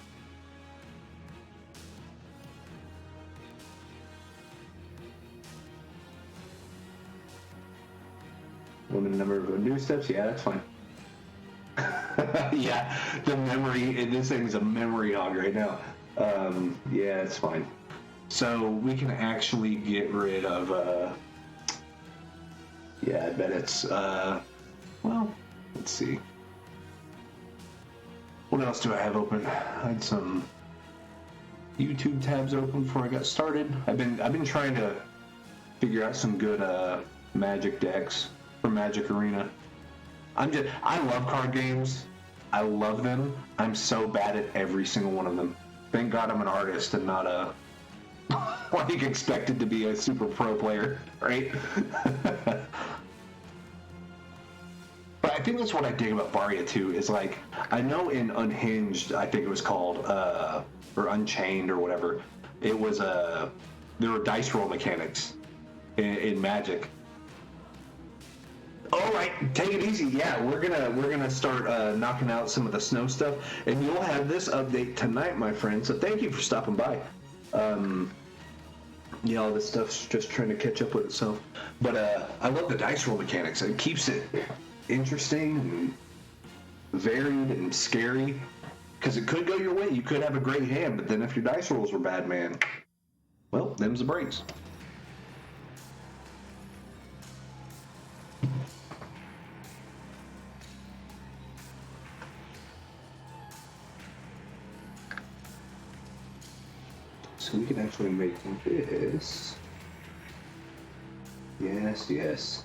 Limited number of undo steps. Yeah, that's fine. Yeah, the memory. This thing's a memory hog right now. Yeah, it's fine. So we can actually get rid of, yeah, I bet it's, well, let's see. What else do I have open? I had some YouTube tabs open before I got started. I've been trying to figure out some good, Magic decks for Magic Arena. I love card games. I love them. I'm so bad at every single one of them. Thank God I'm an artist and not a like expected to be a super pro player, right? But I think that's what I dig about Varia too, is like, I know in Unhinged, I think it was called, or Unchained or whatever, it was there were dice roll mechanics in Magic. All right, take it easy. Yeah, we're gonna start knocking out some of the snow stuff, and you'll have this update tonight, my friend. So thank you for stopping by. Yeah, all this stuff's just trying to catch up with itself. But I love the dice roll mechanics. It keeps it interesting and varied and scary. Because it could go your way. You could have a great hand, but then if your dice rolls were bad, man, well, them's the breaks. So we can actually make this. Yes, yes.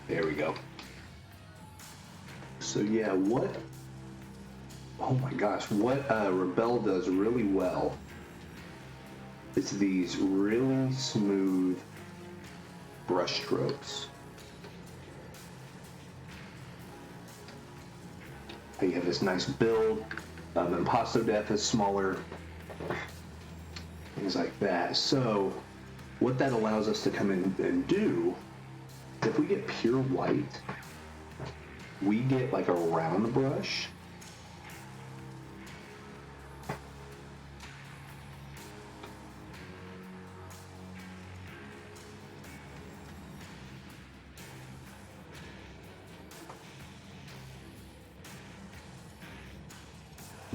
There we go. So yeah, what? Oh my gosh, what Rebel does really well is these really smooth brush strokes. You have this nice build. Impasto Death is smaller. Things like that. So what that allows us to come in and do, if we get pure white, we get like a round brush.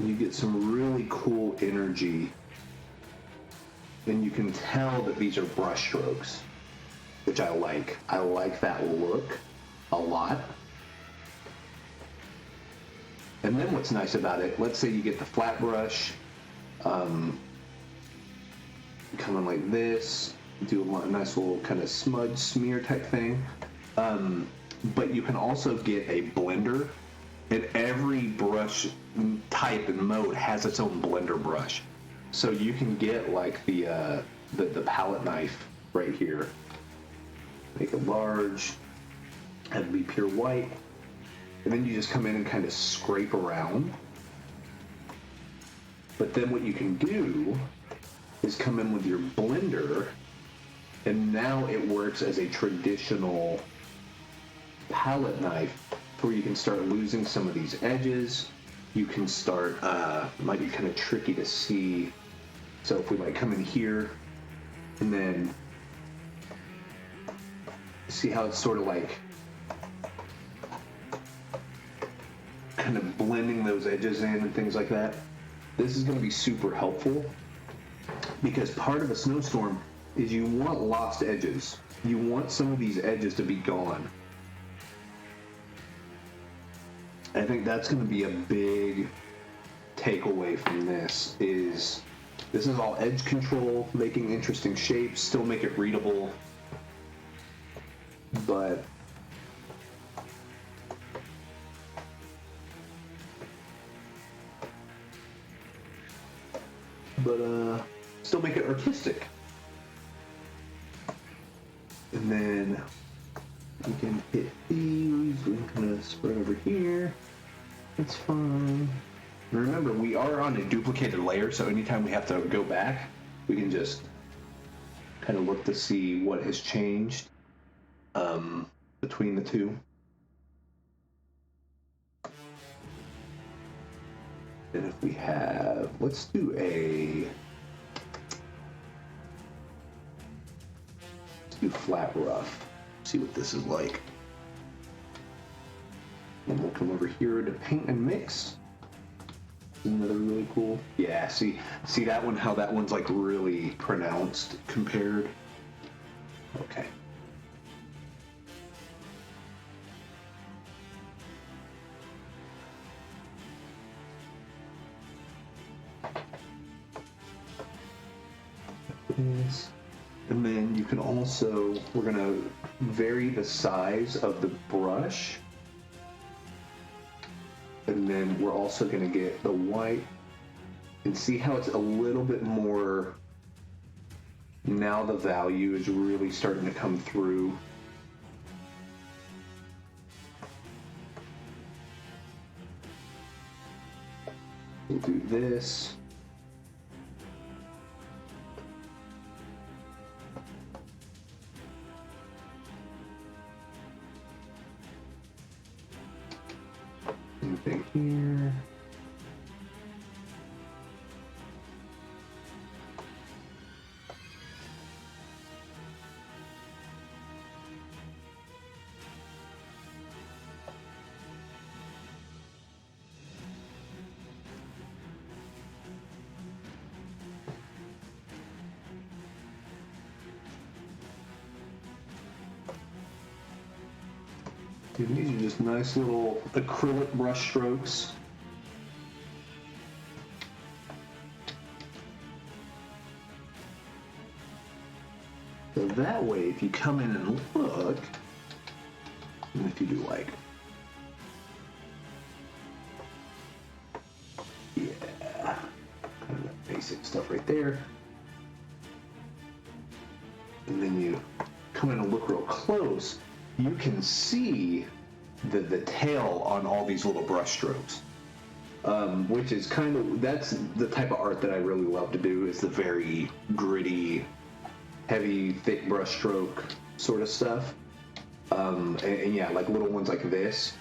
You get some really cool energy, and you can tell that these are brush strokes, which I like. I like that look a lot. And then what's nice about it, let's say you get the flat brush, come in like this, do a nice little kind of smudge smear type thing. But you can also get a blender. And every brush type and mode has its own blender brush. So you can get like the palette knife right here. Make it large, have it be pure white. And then you just come in and kind of scrape around. But then what you can do is come in with your blender, and now it works as a traditional palette knife, where you can start losing some of these edges. You can start, it might be kind of tricky to see. So if we like come in here and then see how it's sort of like kind of blending those edges in and things like that. This is going to be super helpful, because part of a snowstorm is you want lost edges. You want some of these edges to be gone. I think that's going to be a big takeaway from this is all edge control, making interesting shapes, still make it readable, but still make it artistic. And then we can hit these, we can kind of spread over here. It's fine. And remember, we are on a duplicated layer, so anytime we have to go back, we can just kind of look to see what has changed between the two. And if we have, let's do flat rough. See what this is like. And we'll come over here to paint and mix. Another really cool. Yeah, see that one, how that one's like really pronounced compared. Okay. And then you can also, we're gonna vary the size of the brush. And then we're also gonna get the white and see how it's a little bit more, now the value is really starting to come through. We'll do this. thing here. Dude, these are just nice little acrylic brush strokes. So that way, if you come in and look, and if you do like, yeah, kind of that basic stuff right there. And then you come in and look real close, you can see the tail on all these little brush strokes, which is kind of, that's the type of art that I really love to do, is the very gritty, heavy, thick brush stroke sort of stuff. And yeah, like little ones like this.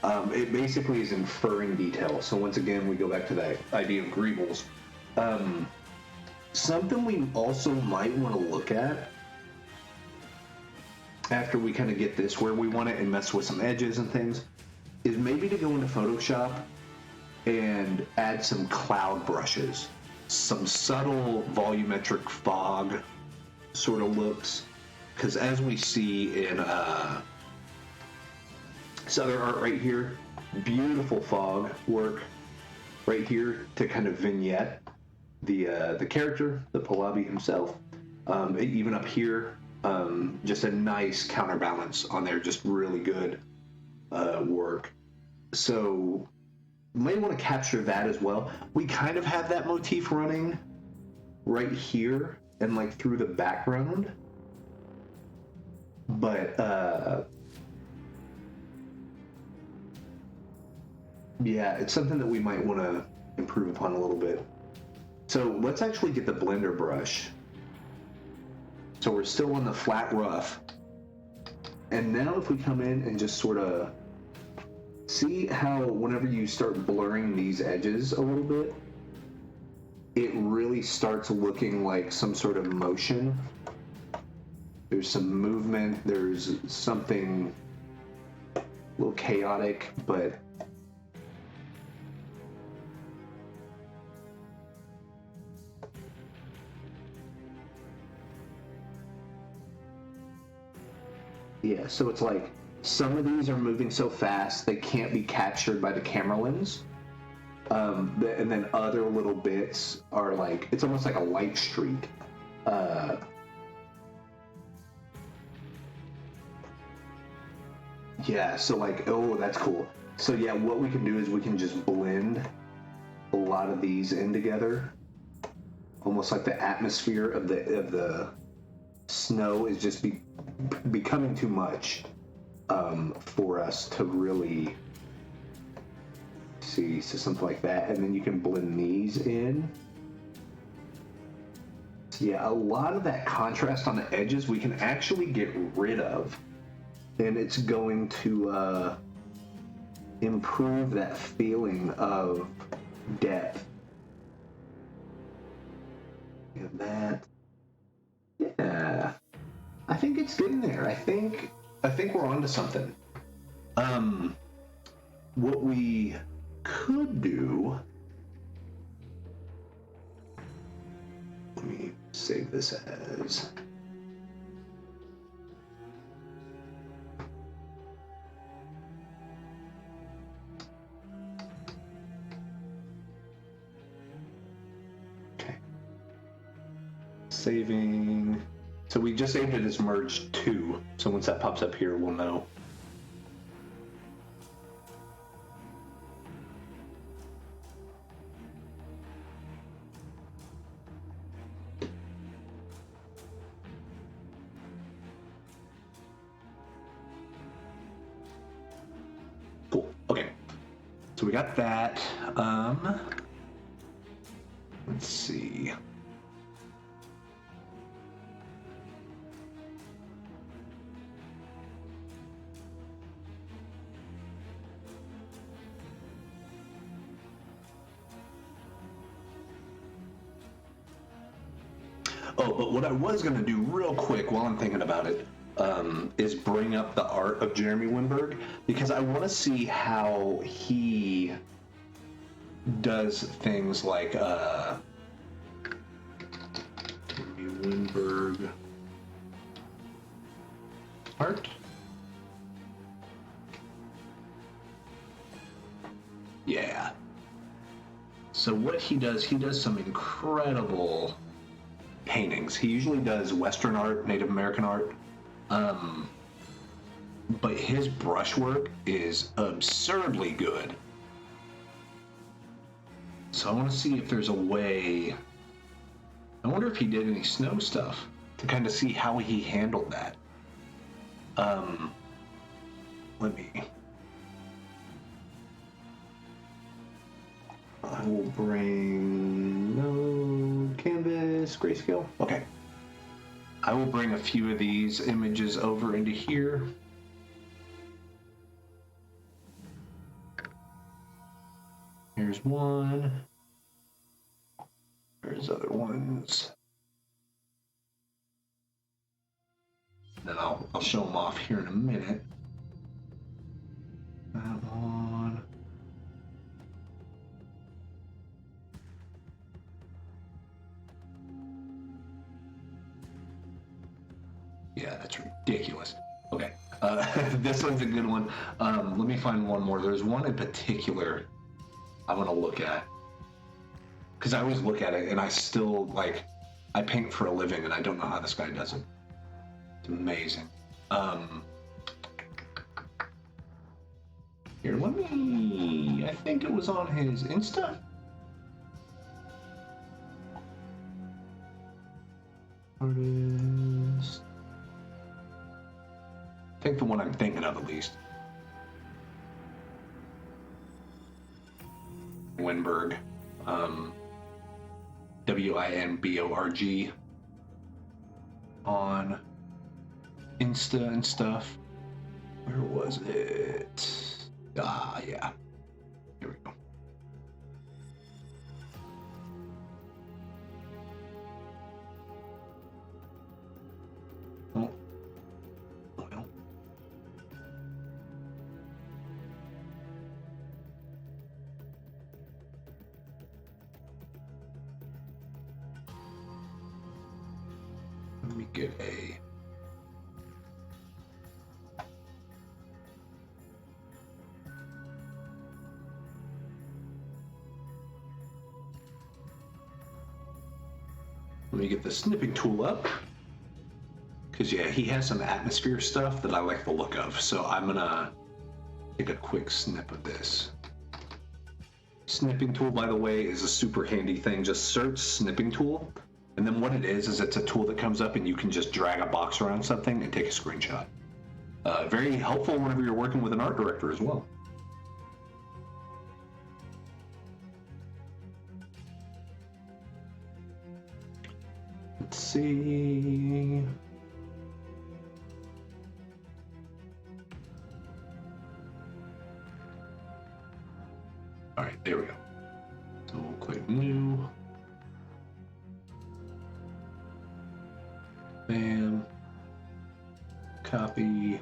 It basically is inferring detail. So once again, we go back to that idea of greebles. Something we also might want to look at after we kind of get this where we want it and mess with some edges and things, is maybe to go into Photoshop and add some cloud brushes, some subtle volumetric fog sort of looks, because as we see in this other art right here, beautiful fog work right here to kind of vignette the character, the Pahlavi himself. Even up here, just a nice counterbalance on there, just really good work. So you may want to capture that as well. We kind of have that motif running right here and like through the background, but yeah, it's something that we might want to improve upon a little bit. So let's actually get the blender brush. So we're still on the flat rough. And now if we come in and just sort of see how whenever you start blurring these edges a little bit, it really starts looking like some sort of motion. There's some movement, there's something a little chaotic, but yeah, so it's like some of these are moving so fast they can't be captured by the camera lens. And then other little bits are like, it's almost like a light streak. Yeah, so like, oh, that's cool. So yeah, what we can do is we can just blend a lot of these in together. Almost like the atmosphere of the snow is just becoming too much for us to really see. So something like that, and then you can blend these in. So yeah, a lot of that contrast on the edges we can actually get rid of, and it's going to improve that feeling of depth. And that, yeah, I think it's getting there. I think we're onto something. What we could do, let me save this as, okay, saving. So we just saved it as merge 2, so once that pops up here, we'll know. Cool, okay. So we got that. Let's see. Oh, but what I was going to do real quick while I'm thinking about it is bring up the art of Jeremy Winberg, because I want to see how he does things like Jeremy Winberg art. Yeah. So what he does some incredible paintings. He usually does Western art, Native American art. But his brushwork is absurdly good. So I want to see if there's a way. I wonder if he did any snow stuff to kind of see how he handled that. Let me. I will bring no canvas, grayscale. Okay. I will bring a few of these images over into here. Here's one. There's other ones. Then I'll show them off here in a minute. That one. Yeah, that's ridiculous. Okay, this one's a good one. Let me find one more. There's one in particular I want to look at. Because I always look at it and I still, like, I paint for a living and I don't know how this guy does it. It's amazing. Here, let me, I think it was on his Insta. Artist. I think the one I'm thinking of, at least. Winberg. Winborg. On Insta and stuff. Where was it? Ah, yeah. Here we go. Oh. Well. Let me get a... Let me get the snipping tool up. Because, yeah, he has some atmosphere stuff that I like the look of. So I'm going to take a quick snip of this. Snipping tool, by the way, is a super handy thing. Just search snipping tool. And then what it is it's a tool that comes up and you can just drag a box around something and take a screenshot. Very helpful whenever you're working with an art director as well. Let's see. All right, there we go. So we'll click new. Bam. Copy.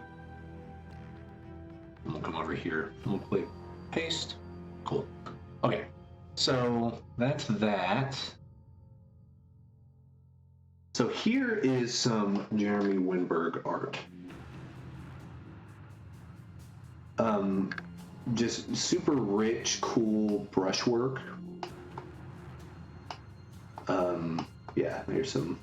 And we'll come over here and we'll click paste. Cool. Okay, so that's that. So here is some Jeremy Winberg art. Just super rich, cool brushwork. Yeah, there's some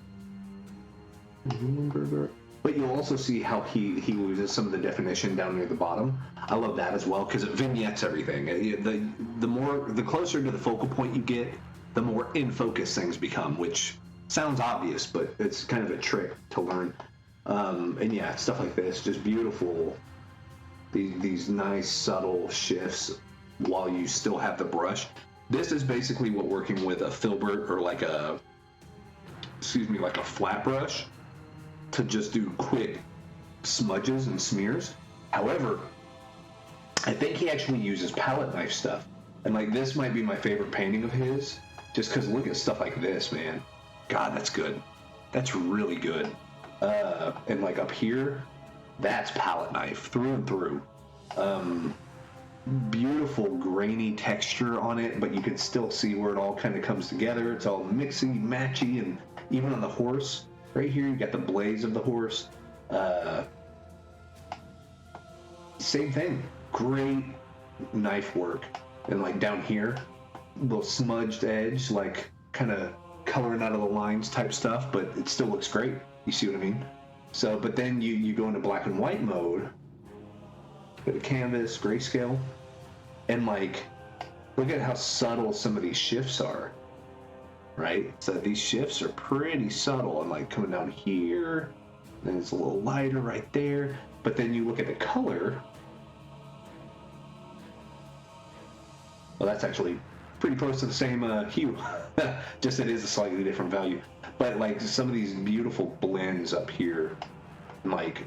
Winberg art. But you'll also see how he uses some of the definition down near the bottom. I love that as well because it vignettes everything. The closer to the focal point you get, the more in focus things become, which sounds obvious, but it's kind of a trick to learn. And yeah, stuff like this, just beautiful. These nice subtle shifts while you still have the brush. This is basically what working with a filbert or like a flat brush to just do quick smudges and smears. However, I think he actually uses palette knife stuff. And like this might be my favorite painting of his, just because look at stuff like this, man. God, that's good. That's really good. And like up here, that's palette knife through and through. Beautiful grainy texture on it, but you can still see where it all kind of comes together. It's all mixy, matchy, and even on the horse, right here, you got the blaze of the horse. Same thing. Great knife work. And like down here, little smudged edge, like kind of coloring out of the lines type stuff, but it still looks great. You see what I mean? So, but then you go into black and white mode, bit of canvas, grayscale, and like, look at how subtle some of these shifts are, right? So these shifts are pretty subtle, and like coming down here, then it's a little lighter right there, but then you look at the color, well, that's actually pretty close to the same hue, just it is a slightly different value. But like some of these beautiful blends up here, like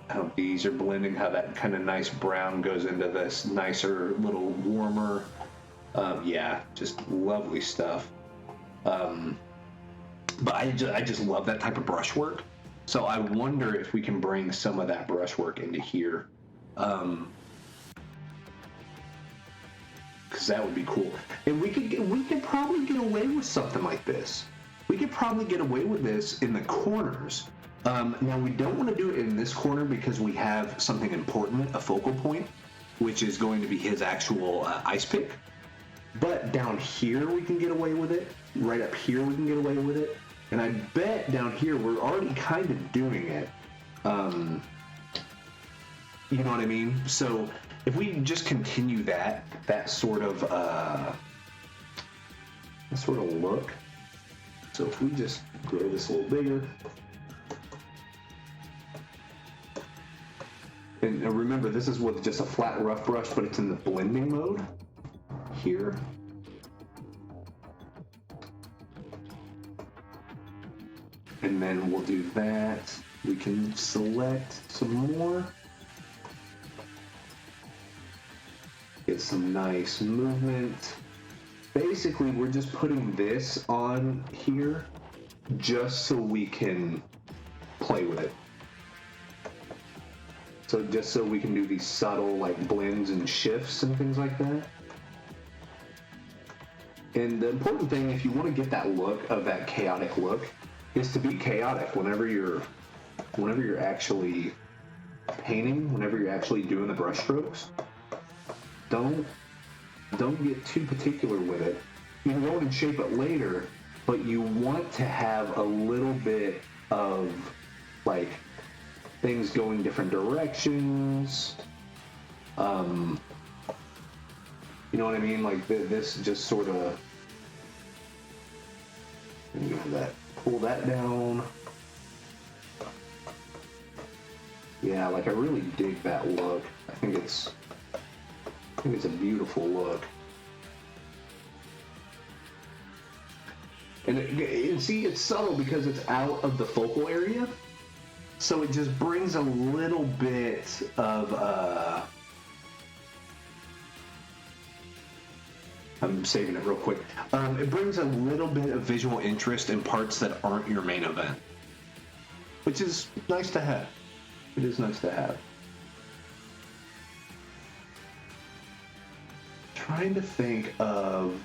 how these are blending, how that kind of nice brown goes into this nicer, little warmer, yeah, just lovely stuff. But I just love that type of brushwork. So I wonder if we can bring some of that brushwork into here. Because that would be cool. And we could probably get away with something like this. We could probably get away with this in the corners. Now, we don't want to do it in this corner because we have something important, a focal point, which is going to be his actual ice pick. But down here, we can get away with it. Right up here, we can get away with it. And I bet down here, we're already kind of doing it. You know what I mean? So if we just continue that sort of look. So if we just grow this a little bigger. And remember, this is with just a flat rough brush, but it's in the blending mode here. And then we'll do that. We can select some more. Get some nice movement. Basically, we're just putting this on here just so we can play with it. So just so we can do these subtle like blends and shifts and things like that. And the important thing, if you want to get that look of that chaotic look, is to be chaotic whenever you're actually painting, whenever you're actually doing the brush strokes. Don't get too particular with it. You can go and shape it later, but you want to have a little bit of like things going different directions. You know what I mean? Like this just sort of, pull that down. Yeah, like I really dig that look. I think it's a beautiful look. And see, it's subtle because it's out of the focal area. So it just brings a little bit of, I'm saving it real quick. It brings a little bit of visual interest in parts that aren't your main event, which is nice to have. It is nice to have. Trying to think of,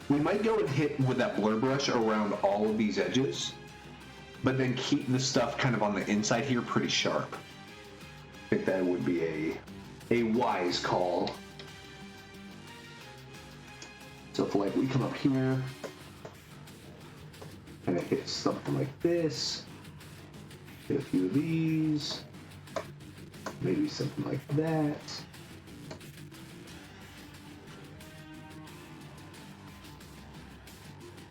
we might go and hit with that blur brush around all of these edges, but then keep the stuff kind of on the inside here pretty sharp. I think that would be a wise call. So if like we come up here and it hits something like this, hit a few of these, maybe something like that.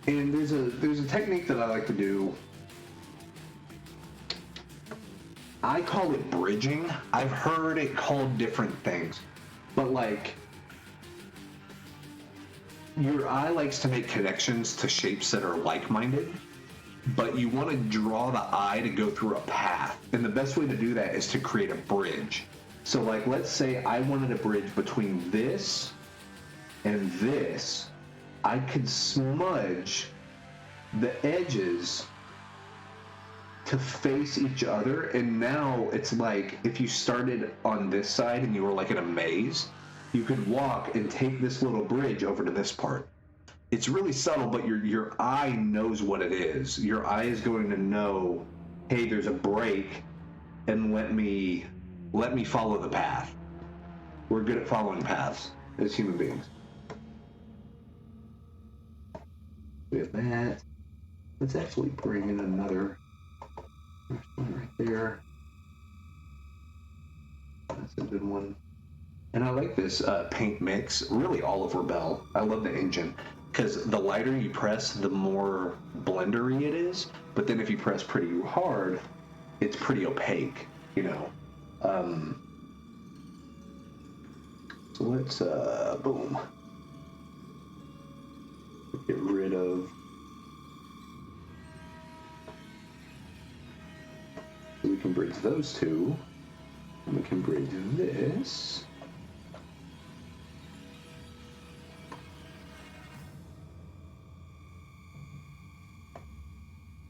And there's a technique that I like to do. I call it bridging. I've heard it called different things, but like your eye likes to make connections to shapes that are like-minded, but you want to draw the eye to go through a path. And the best way to do that is to create a bridge. So like, let's say I wanted a bridge between this and this. I could smudge the edges to face each other, and now it's like if you started on this side and you were like in a maze, you could walk and take this little bridge over to this part. It's really subtle, but your eye knows what it is. Your eye is going to know, hey, there's a break, and let me follow the path. We're good at following paths as human beings. We have that. Let's actually bring in another. There's one right there. That's a good one. And I like this paint mix. Really, all over Bell. I love the engine because the lighter you press, the more blendery it is. But then if you press pretty hard, it's pretty opaque. You know. So let's boom. Get rid of. So we can bridge those two. And we can bridge this.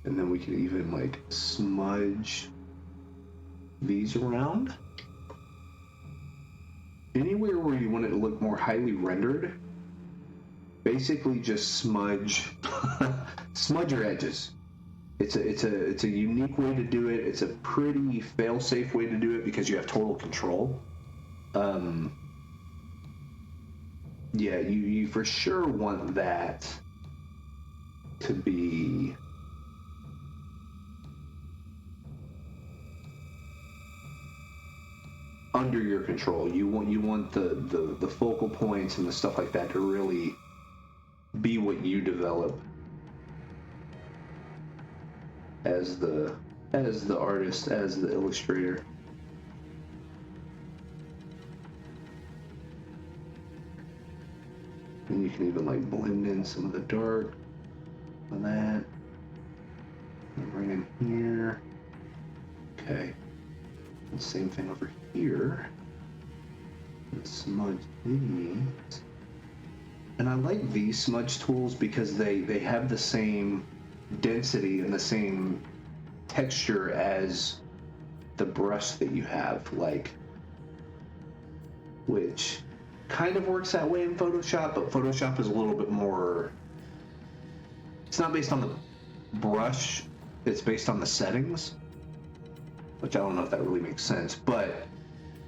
And then we can even like smudge these around. Anywhere where you want it to look more highly rendered, basically just smudge smudge your edges. It's a unique way to do it. It's a pretty fail-safe way to do it because you have total control. Yeah, you for sure want that to be under your control. You want the focal points and the stuff like that to really be what you develop as the artist, as the illustrator. And you can even like blend in some of the dark on that. And bring in here. Okay. And same thing over here. And smudge these. And I like these smudge tools because they have the same density and the same texture as the brush that you have, like, which kind of works that way in Photoshop, but Photoshop is a little bit more, it's not based on the brush, it's based on the settings, which I don't know if that really makes sense, but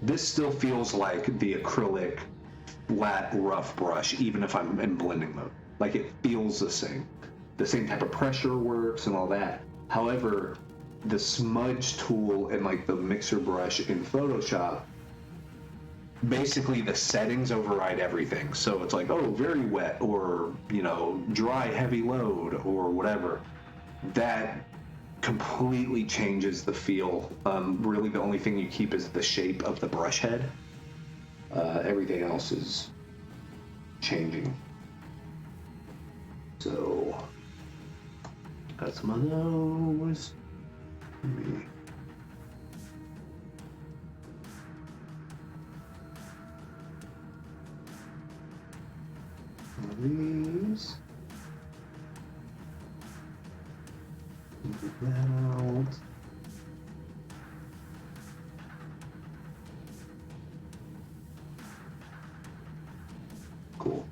this still feels like the acrylic flat rough brush, even if I'm in blending mode. Like, it feels the same type of pressure works and all that. However, the smudge tool and like the mixer brush in Photoshop, basically the settings override everything. So it's like, oh, very wet, or, you know, dry, heavy load, or whatever. That completely changes the feel. Really, the only thing you keep is the shape of the brush head. Everything else is changing. So, got some of those. Maybe. Some of these. Move that out. Cool.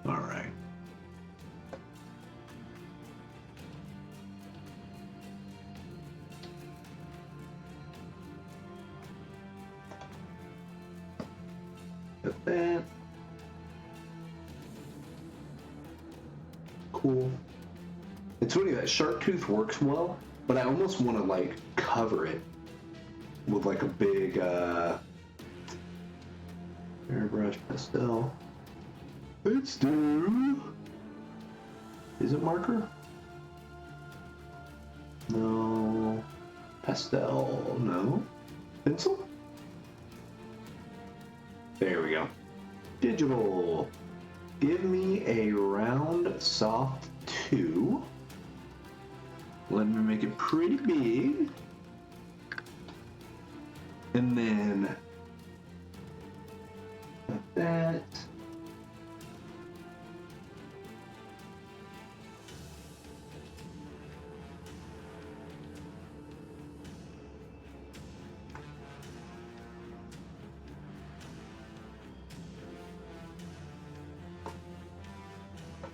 All right. Got that. Cool. It's funny that shark tooth works well, but I almost want to like cover it with like a big airbrush pastel. Let's do. Is it marker? No. Pastel. No. Pencil? There we go. Digital. give me a round soft 2. Let me make it pretty big. And then like that.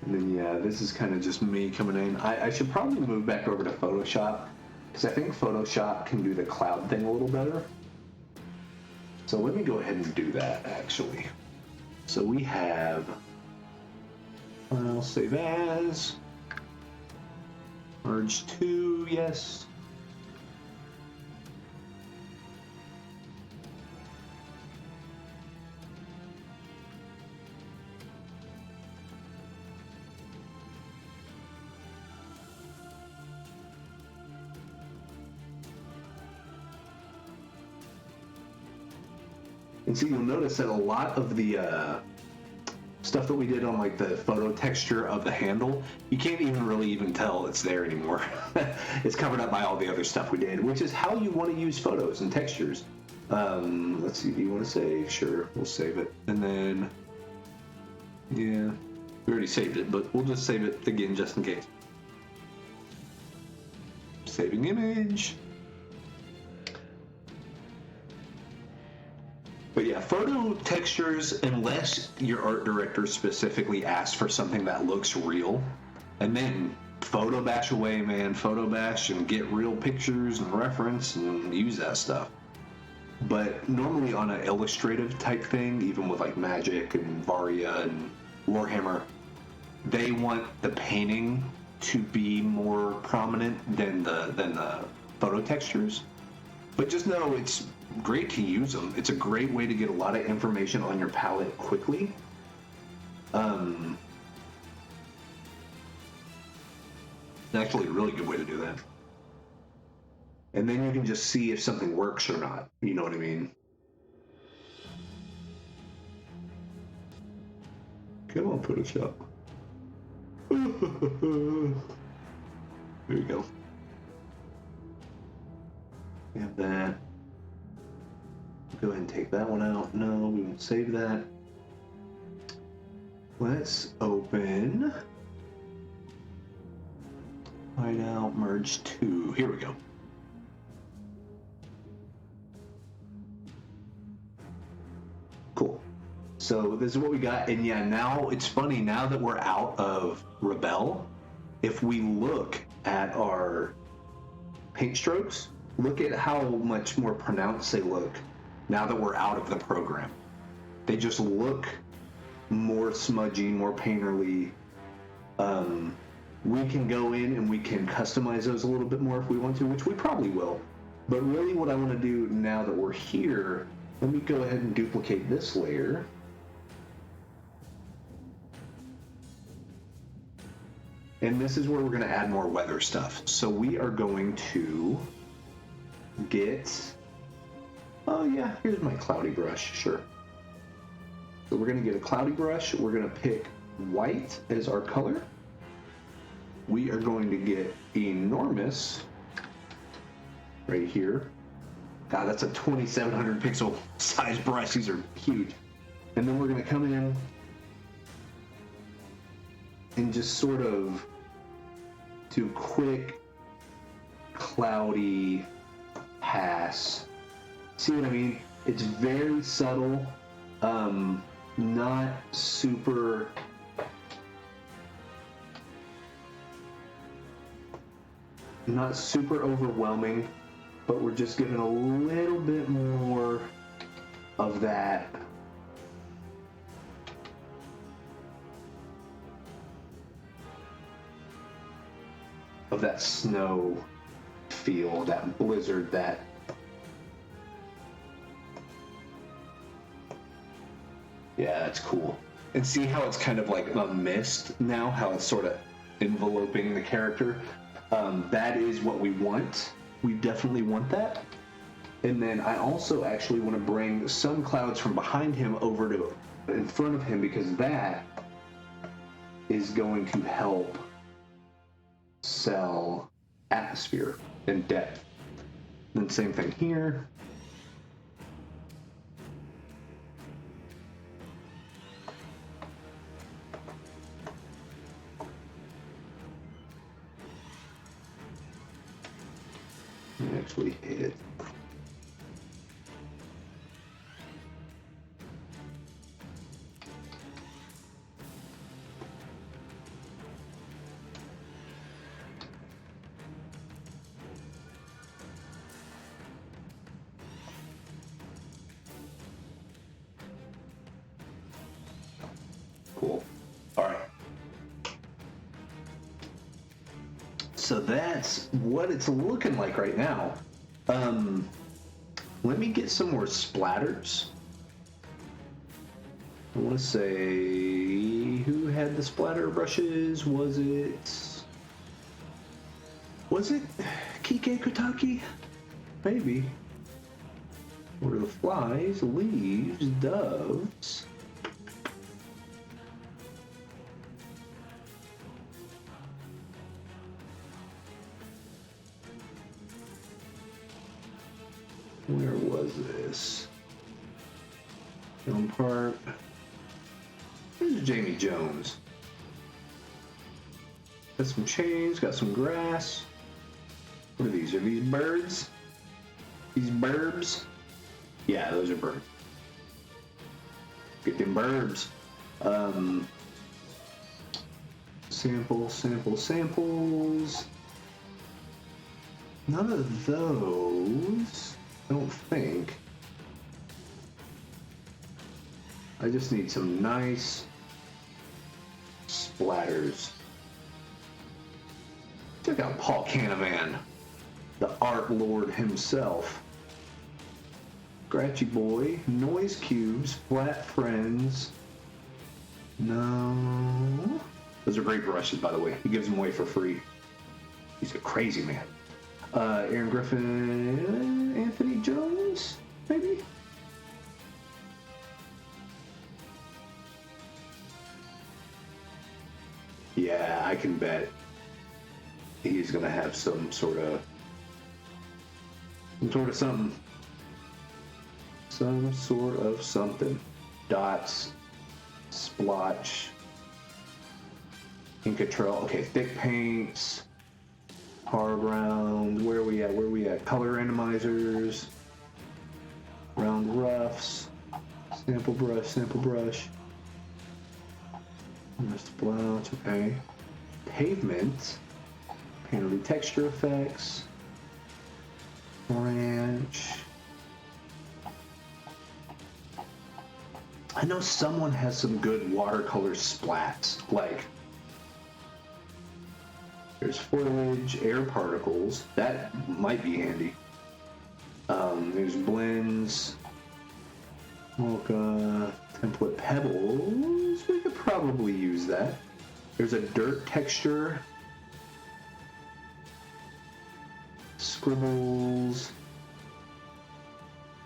And then yeah, this is kind of just me coming in. I should probably move back over to Photoshop because I think Photoshop can do the cloud thing a little better. So let me go ahead and do that actually. So we have file save as, merge to, yes. And so you'll notice that a lot of the stuff that we did on like the photo texture of the handle, you can't even really tell it's there anymore. It's covered up by all the other stuff we did, which is how you want to use photos and textures. Let's see, do you want to save? Sure, we'll save it. And then, yeah, we already saved it, but we'll just save it again just in case. Saving image. But yeah, photo textures, unless your art director specifically asks for something that looks real, and then photo bash away, man, photo bash and get real pictures and reference and use that stuff. But normally on an illustrative type thing, even with like Magic and Varia and Warhammer, they want the painting to be more prominent than the photo textures. But just know it's great to use them. It's a great way to get a lot of information on your palette quickly. Actually a really good way to do that. And then you can just see if something works or not. You know what I mean? Come on, Photoshop. There you go. We have that. Go ahead and take that one out. No, we won't save that. Let's open Hideout Merge 2. Here we go. Cool. So this is what we got. And yeah, now it's funny, now that we're out of Rebel, if we look at our paint strokes, look at how much more pronounced they look now that we're out of the program. They just look more smudgy, more painterly. We can go in and we can customize those a little bit more if we want to, which we probably will. But really what I want to do now that we're here, let me go ahead and duplicate this layer. And this is where we're going to add more weather stuff. So we are going to get, oh yeah, here's my cloudy brush, sure. So we're going to get a cloudy brush. We're going to pick white as our color. We are going to get enormous right here. God, that's a 2700 pixel size brush. These are huge. And then we're going to come in and just sort of do quick cloudy pass. See what I mean? It's very subtle, not super overwhelming, but we're just giving a little bit more of that snow feel, that blizzard, that yeah, that's cool. And see how it's kind of like a mist now, how it's sort of enveloping the character. That is what we want. We definitely want that. And then I also actually want to bring some clouds from behind him over to in front of him, because that is going to help sell atmosphere and depth. And same thing here. Actually hit. Cool. All right. So that's what it's looking like right now. Let me get some more splatters. I want to say, who had the splatter brushes? Was it Kike Kotaki? Maybe. What are the flies, leaves, doves? Where was this? Elm Park. Where's Jamie Jones? Got some chains, got some grass. What are these? Are these birds? These burbs? Yeah, those are birds. Get them burbs. Samples. None of those. I don't think. I just need some nice splatters. Check out Paul Canavan, the art lord himself. Scratchy Boy, Noise Cubes, Flat Friends. No. Those are great brushes, by the way. He gives them away for free. He's a crazy man. Aaron Griffin, Anthony Jones, maybe? Yeah, I can bet he's gonna have some sort of something. Some sort of something. Dots, splotch, Incatrell. Okay, thick paints. Hard round, where are we at? Color randomizers, round roughs, sample brush. Splotch, okay. Pavement, penalty texture effects, branch. I know someone has some good watercolor splats, like there's foliage, air particles. That might be handy. There's blends, mocha, template pebbles. We could probably use that. There's a dirt texture. Scribbles.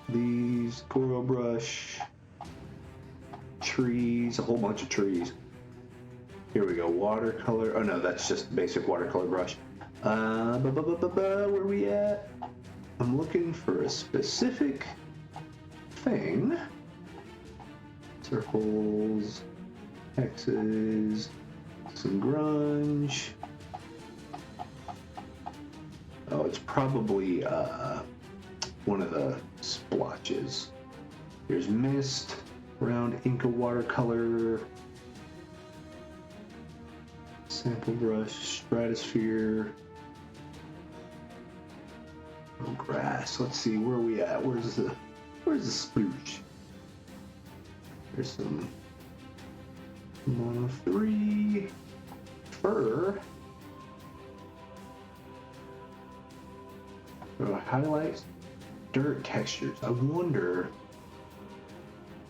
These, Goro brush. Trees, a whole bunch of trees. Here we go, watercolor. Oh no, that's just basic watercolor brush. Where are we at? I'm looking for a specific thing. Circles, X's, some grunge. Oh, it's probably one of the splotches. Here's mist, round Inca watercolor. Sample brush, stratosphere, grass. Let's see, where are we at? Where's the sploosh? There's some mono 3 fur. Highlights, dirt textures. I wonder.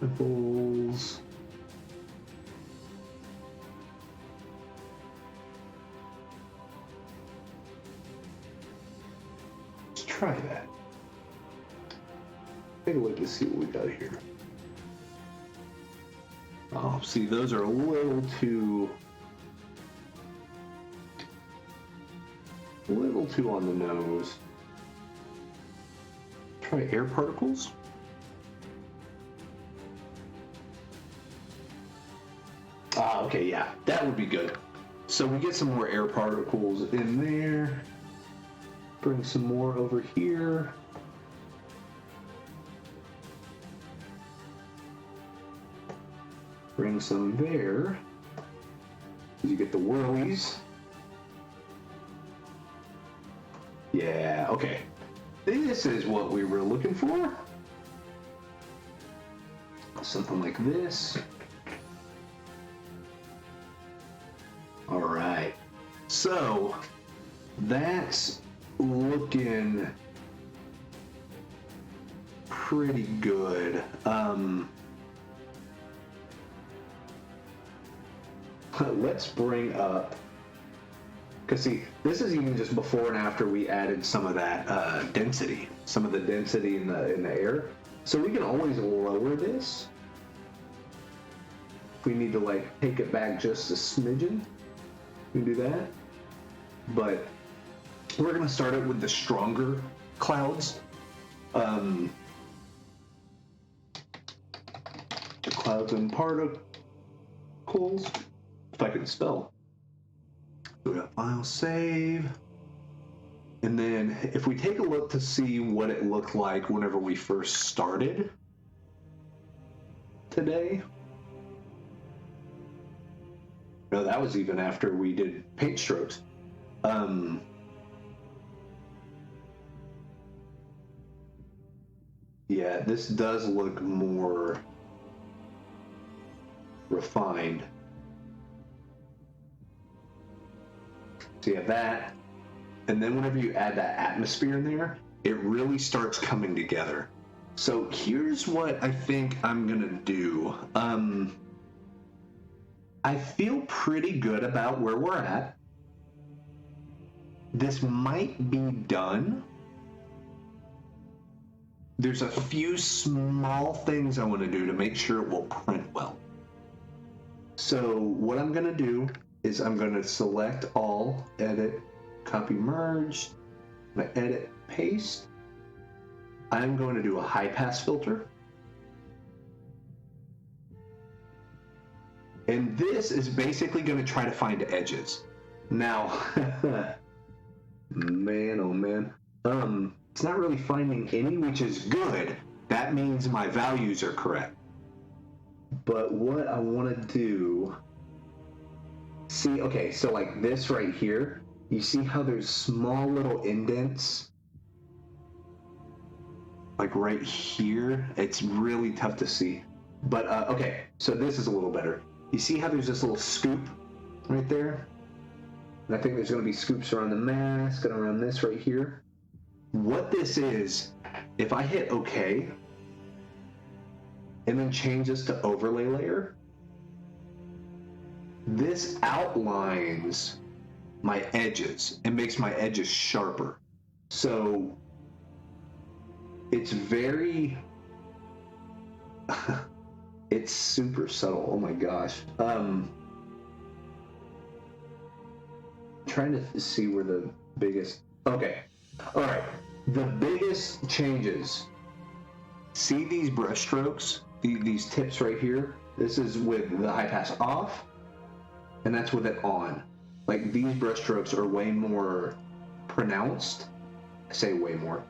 Nipples. Try that. Take a look to see what we got here. Oh, see, those are a little too A little too on the nose. Try air particles. Ah, okay, yeah, that would be good. So we get some more air particles in there. Bring some more over here. Bring some there. You get the whirlies. Yeah, okay. This is what we were looking for. Something like this. All right. So that's looking pretty good. Let's bring up, because see, this is even just before and after we added some of that density, some of the density in the air. So we can always lower this if we need to like take it back just a smidgen. We can do that, but we're gonna start it with the stronger clouds. The clouds and particles. If I can spell. So we got file save. And then if we take a look to see what it looked like whenever we first started today. No, that was even after we did paint strokes. Yeah, this does look more refined. So you have that, and then whenever you add that atmosphere in there, it really starts coming together. So here's what I think I'm gonna do. I feel pretty good about where we're at. This might be done. There's a few small things I want to do to make sure it will print well. So what I'm gonna do is I'm going to select all, edit, copy, merge. I'm going to edit, paste. I'm going to do a high pass filter. And this is basically going to try to find edges. Now, man, oh man, it's not really finding any, which is good. That means my values are correct. But what I want to do, see, okay, so like this right here, you see how there's small little indents? Like right here, it's really tough to see. But, okay, so this is a little better. You see how there's this little scoop right there? And I think there's gonna be scoops around the mask and around this right here. What this is, if I hit okay, and then change this to overlay layer, this outlines my edges and makes my edges sharper. So it's very, it's super subtle. Oh my gosh. Trying to see where the biggest, okay. All right, the biggest changes. See these brush strokes, these tips right here? This is with the high pass off, and that's with it on. Like these brush strokes are way more pronounced. I say way more,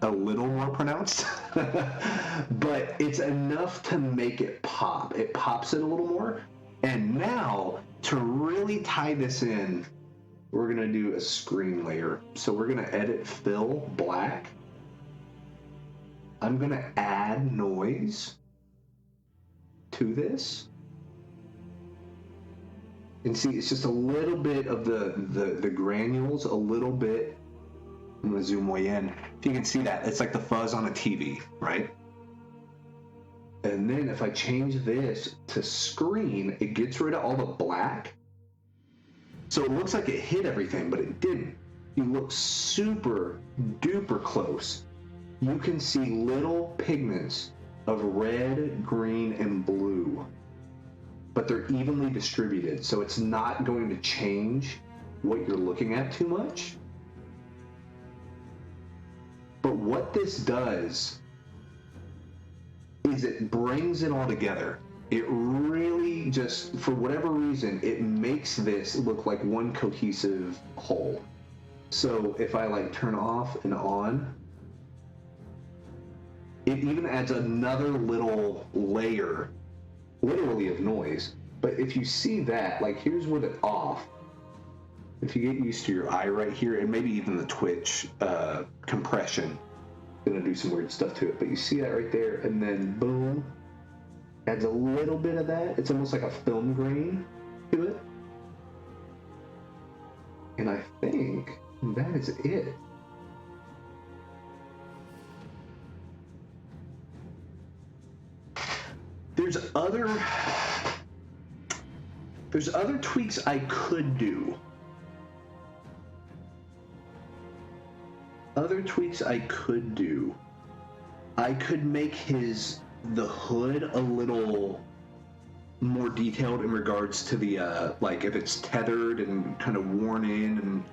a little more pronounced, but it's enough to make it pop. It pops it a little more. And now to really tie this in, we're gonna do a screen layer. So we're gonna edit fill black. I'm gonna add noise to this. And see, it's just a little bit of the granules, a little bit. I'm gonna zoom way in. If you can see that, it's like the fuzz on a TV, right? And then if I change this to screen, it gets rid of all the black. So it looks like it hit everything, but it didn't. You look super duper close. You can see little pigments of red, green, and blue, but they're evenly distributed, so it's not going to change what you're looking at too much. But what this does is it brings it all together. It really just, for whatever reason, it makes this look like one cohesive whole. So if I like turn off and on, it even adds another little layer, literally, of noise. But if you see that, like, here's with it off. If you get used to your eye right here, and maybe even the twitch compression, gonna do some weird stuff to it. But you see that right there, and then boom, adds a little bit of that. It's almost like a film grain to it. And I think that is it. There's other tweaks I could do. I could make the hood a little more detailed in regards to the like if it's tethered and kind of worn in, and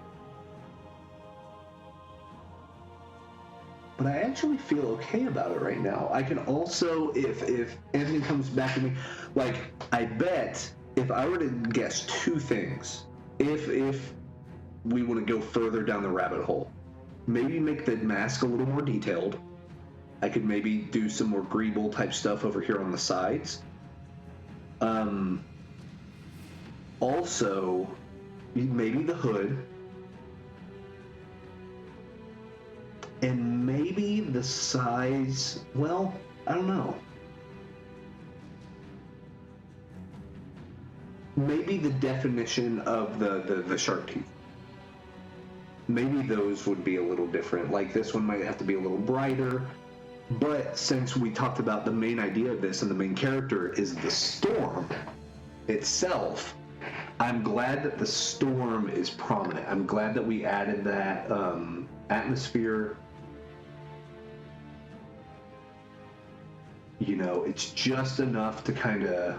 but I actually feel okay about it right now. I can also, if Anthony comes back to me, like, I bet if I were to guess two things, if we want to go further down the rabbit hole, maybe make the mask a little more detailed. I could maybe do some more greeble type stuff over here on the sides. Also, maybe the hood. And maybe the size, well, I don't know. Maybe the definition of the shark teeth. Maybe those would be a little different. Like, this one might have to be a little brighter. But since we talked about the main idea of this and the main character is the storm itself, I'm glad that the storm is prominent. I'm glad that we added that atmosphere. You know, it's just enough to kind of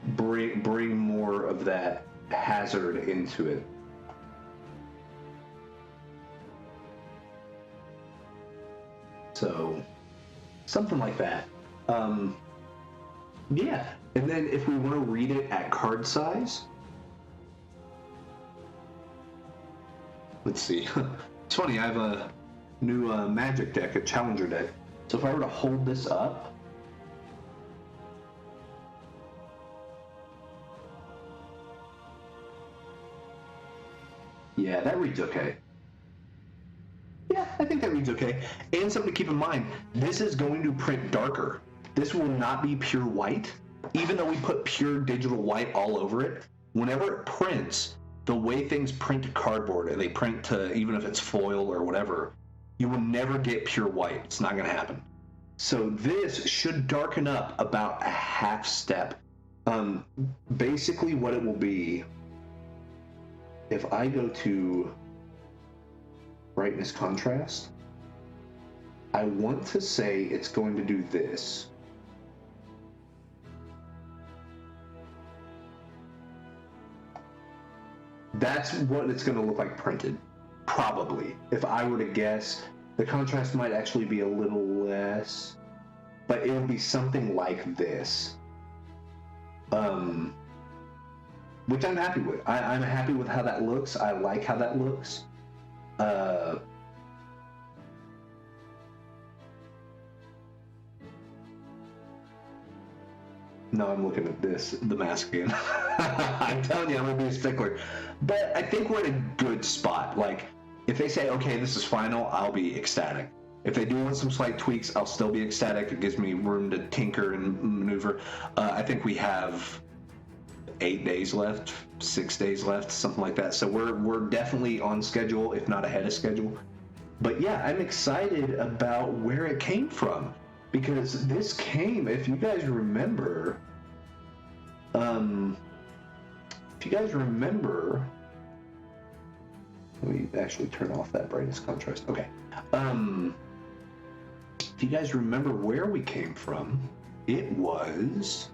bring more of that hazard into it. So, something like that. Yeah. And then if we want to read it at card size, let's see. It's funny, I have a new magic deck, a challenger deck. So if I were to hold this up, yeah, that reads okay. Yeah, I think that reads okay. And something to keep in mind, this is going to print darker. This will not be pure white. Even though we put pure digital white all over it, whenever it prints, the way things print to cardboard, and they print to, even if it's foil or whatever, you will never get pure white. It's not going to happen. So this should darken up about a half step. Basically what it will be, if I go to brightness contrast, I want to say it's going to do this. That's what it's going to look like printed, probably. If I were to guess, the contrast might actually be a little less, but it will be something like this. Which I'm happy with. I'm happy with how that looks. I like how that looks. No, I'm looking at this, the mask again. I'm telling you, I'm gonna be a stickler. But I think we're in a good spot. Like, if they say, okay, this is final, I'll be ecstatic. If they do want some slight tweaks, I'll still be ecstatic. It gives me room to tinker and maneuver. I think we have 8 days left, 6 days left, something like that. So we're definitely on schedule, if not ahead of schedule. But yeah, I'm excited about where it came from. Because this came, if you guys remember, let me actually turn off that brightness contrast. Okay. If you guys remember where we came from, it was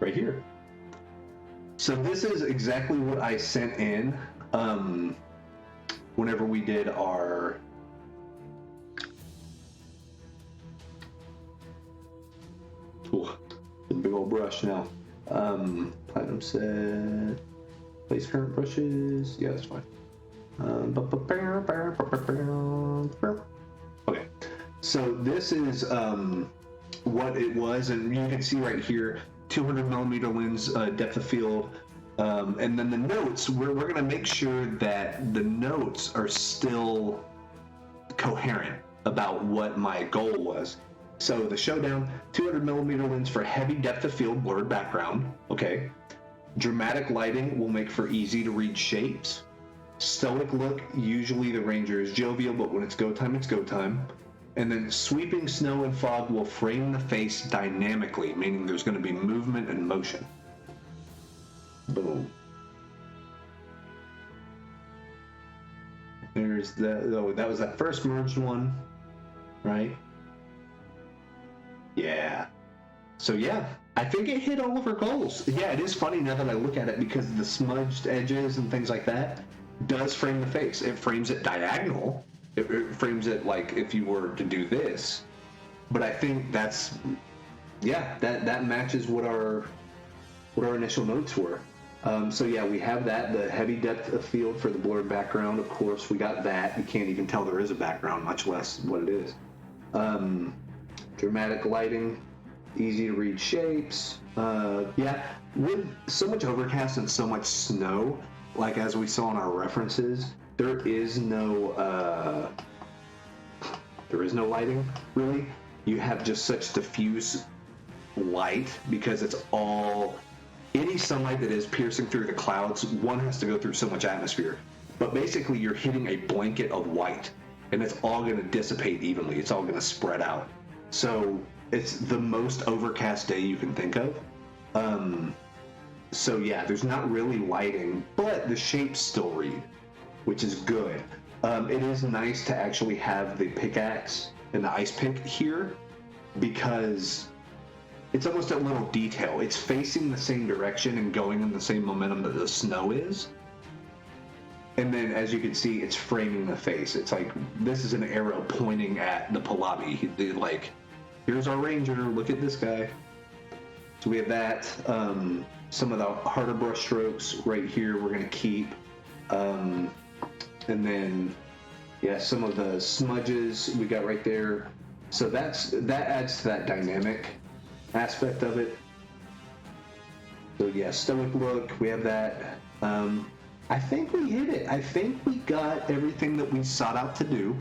right here. So this is exactly what I sent in whenever we did our big old brush now. Platinum set, place current brushes. Yeah, that's fine. Okay, so this is what it was, and you can see right here, 200 millimeter lens, depth of field, and then the notes. We're going to make sure that the notes are still coherent about what my goal was. So the showdown, 200 millimeter lens for heavy depth of field, blurred background. Okay. Dramatic lighting will make for easy to read shapes. Stoic look, usually the Ranger is jovial, but when it's go time, it's go time. And then sweeping snow and fog will frame the face dynamically, meaning there's going to be movement and motion. Boom. There's the, oh, that was that first merged one, right? Yeah. So yeah, I think it hit all of our goals. Yeah, it is funny now that I look at it, because the smudged edges and things like that does frame the face. It frames it diagonal. It frames it like if you were to do this. But I think that's, yeah, that matches what our initial notes were. So yeah, we have that, the heavy depth of field for the blurred background. Of course, we got that. You can't even tell there is a background, much less what it is. Dramatic lighting, easy to read shapes. Yeah, with so much overcast and so much snow, like as we saw in our references, there is no lighting really. You have just such diffuse light because it's all, any sunlight that is piercing through the clouds, one has to go through so much atmosphere. But basically you're hitting a blanket of white, and it's all going to dissipate evenly. It's all going to spread out. So it's the most overcast day you can think of. So yeah, there's not really lighting, but the shapes still read, which is good. It is nice to actually have the pickaxe and the ice pick here, because it's almost a little detail. It's facing the same direction and going in the same momentum that the snow is. And then, as you can see, it's framing the face. It's like, this is an arrow pointing at the Pahlavi. Like, here's our Ranger, look at this guy. So we have that. Some of the harder brush strokes right here we're going to keep. And then, yeah, some of the smudges we got right there. So that adds to that dynamic aspect of it. So yeah, stoic look, we have that. I think we hit it. I think we got everything that we sought out to do.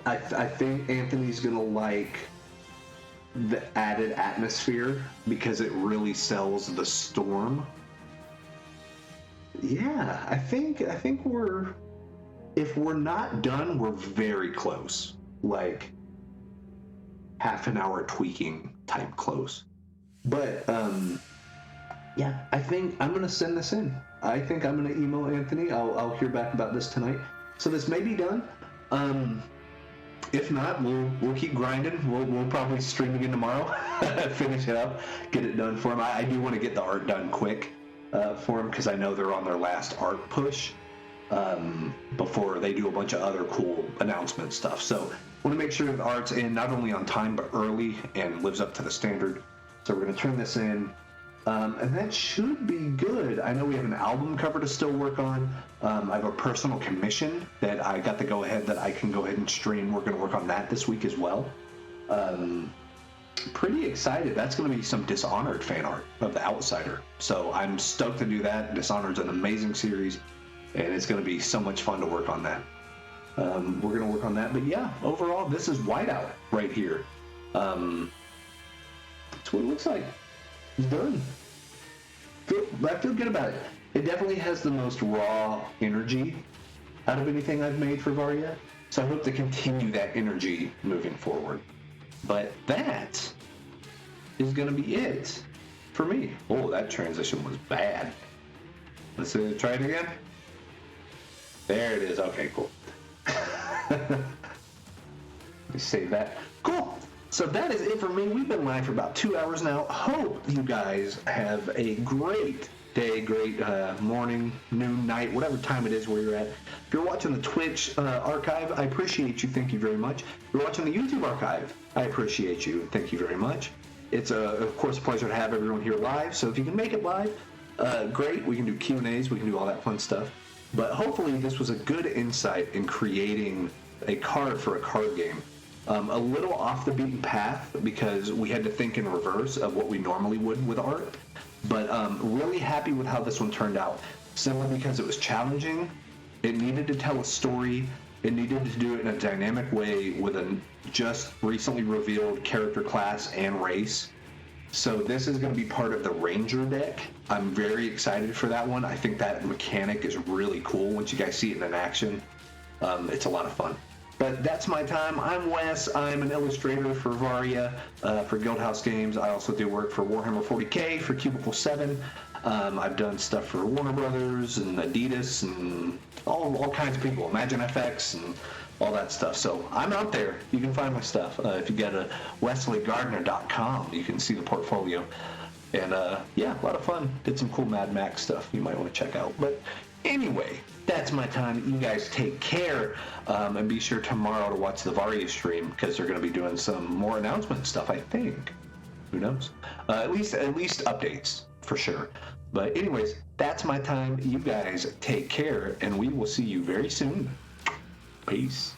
I think Anthony's gonna like the added atmosphere because it really sells the storm. Yeah, I think we're, if we're not done, we're very close. Like half an hour tweaking type close. But yeah, I think I'm gonna send this in. I think I'm gonna email Anthony. I'll hear back about this tonight. So this may be done. If not, we'll keep grinding. We'll probably stream again tomorrow, finish it up, get it done for him. I do want to get the art done quick for him, because I know they're on their last art push before they do a bunch of other cool announcement stuff. So I want to make sure the art's in not only on time but early and lives up to the standard. So we're going to turn this in. And that should be good. I know we have an album cover to still work on. I have a personal commission that I got the go-ahead that I can go ahead and stream. We're going to work on that this week as well. Pretty excited. That's going to be some Dishonored fan art of The Outsider. So I'm stoked to do that. Dishonored's an amazing series, and it's going to be so much fun to work on that. We're going to work on that. But yeah, overall, this is Whiteout right here. That's what it looks like. It's done. I feel good about it. It definitely has the most raw energy out of anything I've made for Varia. So I hope to continue that energy moving forward. But that is going to be it for me. Oh, that transition was bad. Let's try it again. There it is. Okay, cool. Let me save that. Cool. So that is it for me. We've been live for about 2 hours now. Hope you guys have a great day, great morning, noon, night, whatever time it is where you're at. If you're watching the Twitch archive, I appreciate you. Thank you very much. If you're watching the YouTube archive, I appreciate you. Thank you very much. It's, of course, a pleasure to have everyone here live. So if you can make it live, great. We can do Q&As. We can do all that fun stuff. But hopefully this was a good insight in creating a card for a card game. A little off the beaten path because we had to think in reverse of what we normally would with art. But really happy with how this one turned out. Simply because it was challenging. It needed to tell a story. It needed to do it in a dynamic way with a just recently revealed character class and race. So this is going to be part of the Ranger deck. I'm very excited for that one. I think that mechanic is really cool once you guys see it in action. It's a lot of fun. But that's my time. I'm Wes. I'm an illustrator for Varia, for Guildhouse Games. I also do work for Warhammer 40K, for Cubicle 7. I've done stuff for Warner Brothers and Adidas and all kinds of people, Imagine FX and all that stuff. So I'm out there. You can find my stuff. If you go to wesleygardner.com, you can see the portfolio. And yeah, a lot of fun. Did some cool Mad Max stuff you might want to check out. But anyway, that's my time. You guys take care, and be sure tomorrow to watch the Varia stream because they're going to be doing some more announcement stuff, I think. Who knows? At least updates for sure. But anyways, that's my time. You guys take care, and we will see you very soon. Peace.